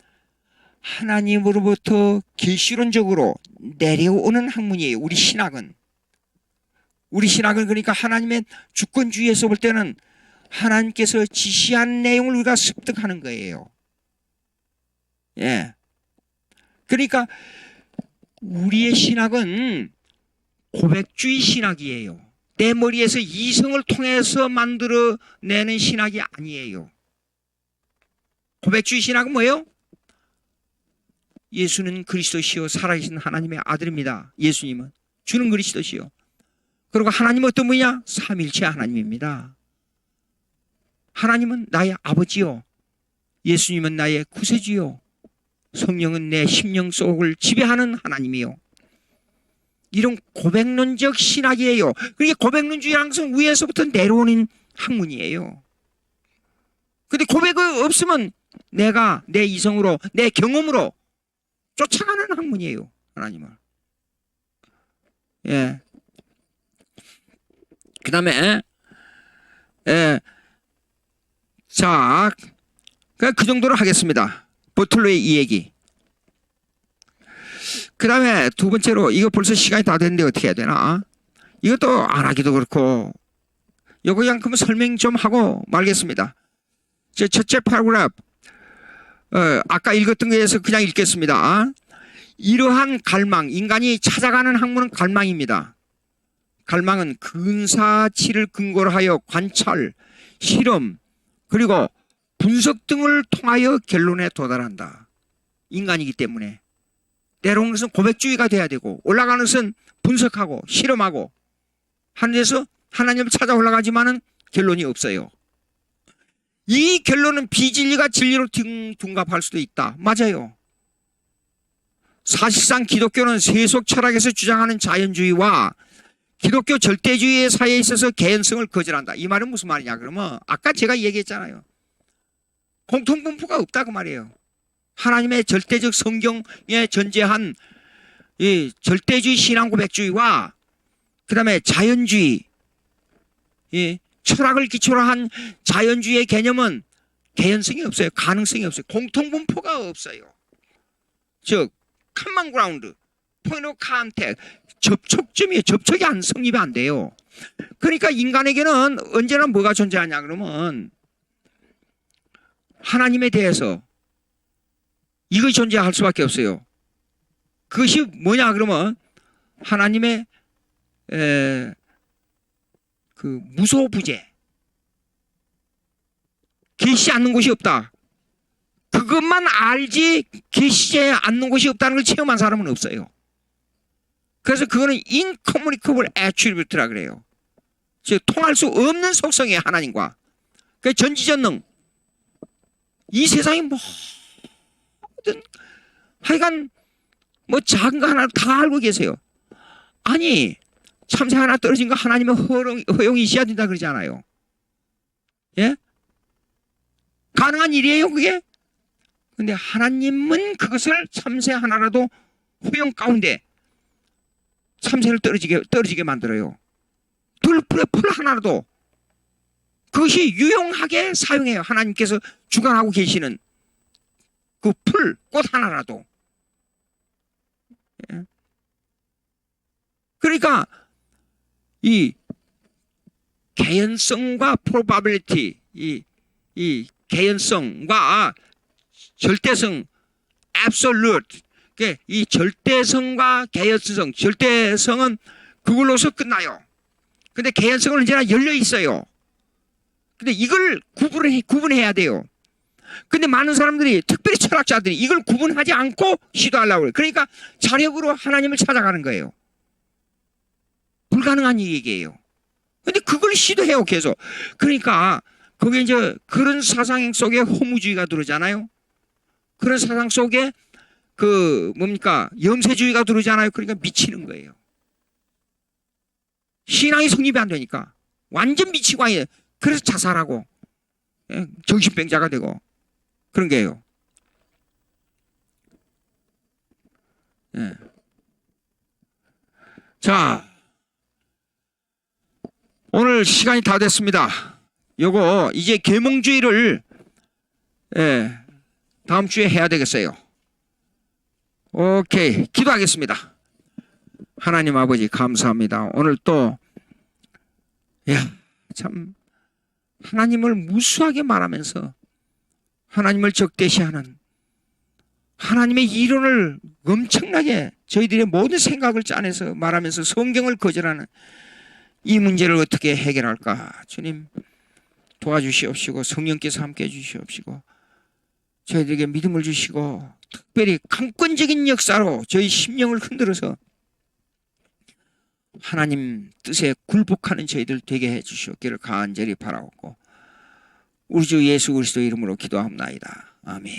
Speaker 1: 하나님으로부터 계시론적으로 내려오는 학문이에요. 우리 신학은 그러니까 하나님의 주권주의에서 볼 때는 하나님께서 지시한 내용을 우리가 습득하는 거예요. 예. 그러니까 우리의 신학은 고백주의 신학이에요. 내 머리에서 이성을 통해서 만들어내는 신학이 아니에요. 고백주의 신학은 뭐예요? 예수는 그리스도시요 살아계신 하나님의 아들입니다. 예수님은 주는 그리스도시요. 그리고 하나님은 어떤 분이냐? 삼일체 하나님입니다. 하나님은 나의 아버지요, 예수님은 나의 구세주요, 성령은 내 심령 속을 지배하는 하나님이요. 이런 고백론적 신학이에요. 그게 고백론주의라는 것은 위에서부터 내려오는 학문이에요. 근데 고백이 없으면 내가 내 이성으로, 내 경험으로 쫓아가는 학문이에요, 하나님을. 예. 그 다음에, 자, 그 정도로 하겠습니다. 버틀러의 이 얘기. 그 다음에 두 번째로, 이거 벌써 시간이 다 됐는데 어떻게 해야 되나? 이것도 안 하기도 그렇고, 이거 그냥 그러면 설명 좀 하고 말겠습니다. 제 첫째 파라그래프, 아까 읽었던 거에서 그냥 읽겠습니다. 이러한 갈망, 인간이 찾아가는 학문은 갈망입니다. 갈망은 근사치를 근거로 하여 관찰, 실험, 그리고 분석 등을 통하여 결론에 도달한다. 인간이기 때문에. 내려오는 것은 고백주의가 돼야 되고, 올라가는 것은 분석하고 실험하고 하는 데서 하나님을 찾아 올라가지만은 결론이 없어요. 이 결론은 비진리가 진리로 둔갑할 수도 있다. 맞아요. 사실상 기독교는 세속 철학에서 주장하는 자연주의와 기독교 절대주의의 사이에 있어서 개연성을 거절한다. 이 말은 무슨 말이냐 그러면 아까 제가 얘기했잖아요. 공통분포가 없다고 말이에요. 하나님의 절대적 성경에 전제한 이 절대주의 신앙고백주의와 그 다음에 자연주의, 이 철학을 기초로 한 자연주의의 개념은 개연성이 없어요. 가능성이 없어요. 공통분포가 없어요. 즉 common ground, point of contact, 접촉점이에요. 접촉이 성립이 안 돼요. 그러니까 인간에게는 언제나 뭐가 존재하냐 그러면 하나님에 대해서 이것이 존재할 수밖에 없어요. 그것이 뭐냐 그러면 하나님의 그 무소부재, 계시지 않는 곳이 없다. 그것만 알지 계시지 않는 곳이 없다는 걸 체험한 사람은 없어요. 그래서 그거는 incommunicable attribute라 그래요. 즉 통할 수 없는 속성이에요. 하나님과. 그 전지전능. 이 세상에 모든 하여간 뭐 작은 거 하나 다 알고 계세요. 아니 참새 하나 떨어진 거 하나님의 허용이 있어야 된다 그러지 않아요. 예? 가능한 일이에요 그게? 근데 하나님은 그것을 참새 하나라도 허용 가운데 참새를 떨어지게 만들어요. 들풀에 풀 하나라도 그것이 유용하게 사용해요. 하나님께서 주관하고 계시는 그 풀, 꽃 하나라도. 예? 그러니까 이 개연성과 probability, 이 개연성과 절대성, absolute, 이 절대성과 개연성, 절대성은 그걸로서 끝나요. 근데 개연성은 언제나 열려 있어요. 근데 이걸 구분해야 돼요. 근데 많은 사람들이, 특별히 철학자들이 이걸 구분하지 않고 시도하려고 해요. 그러니까 자력으로 하나님을 찾아가는 거예요. 불가능한 얘기예요. 근데 그걸 시도해요, 계속. 그러니까 거기에 이제 그런 사상 속에 허무주의가 들어오잖아요. 그런 사상 속에 그 뭡니까 염세주의가 들어오잖아요. 그러니까 미치는 거예요. 신앙이 성립이 안 되니까 완전 미치고 아예 그래서 자살하고 정신병자가 되고 그런 게예요. 예. 자, 오늘 시간이 다 됐습니다. 요거 이제 계몽주의를 다음 주에 해야 되겠어요. 오케이, 기도하겠습니다. 하나님 아버지 감사합니다. 오늘 또 참 하나님을 무수하게 말하면서 하나님을 적대시하는 하나님의 이론을 엄청나게 저희들의 모든 생각을 짜내서 말하면서 성경을 거절하는 이 문제를 어떻게 해결할까? 주님 도와주시옵시고 성령께서 함께 해주시옵시고 저희들에게 믿음을 주시고 특별히 강권적인 역사로 저희 심령을 흔들어서 하나님 뜻에 굴복하는 저희들 되게 해주시옵기를 간절히 바라옵고 우리 주 예수 그리스도 이름으로 기도합니다. 아멘.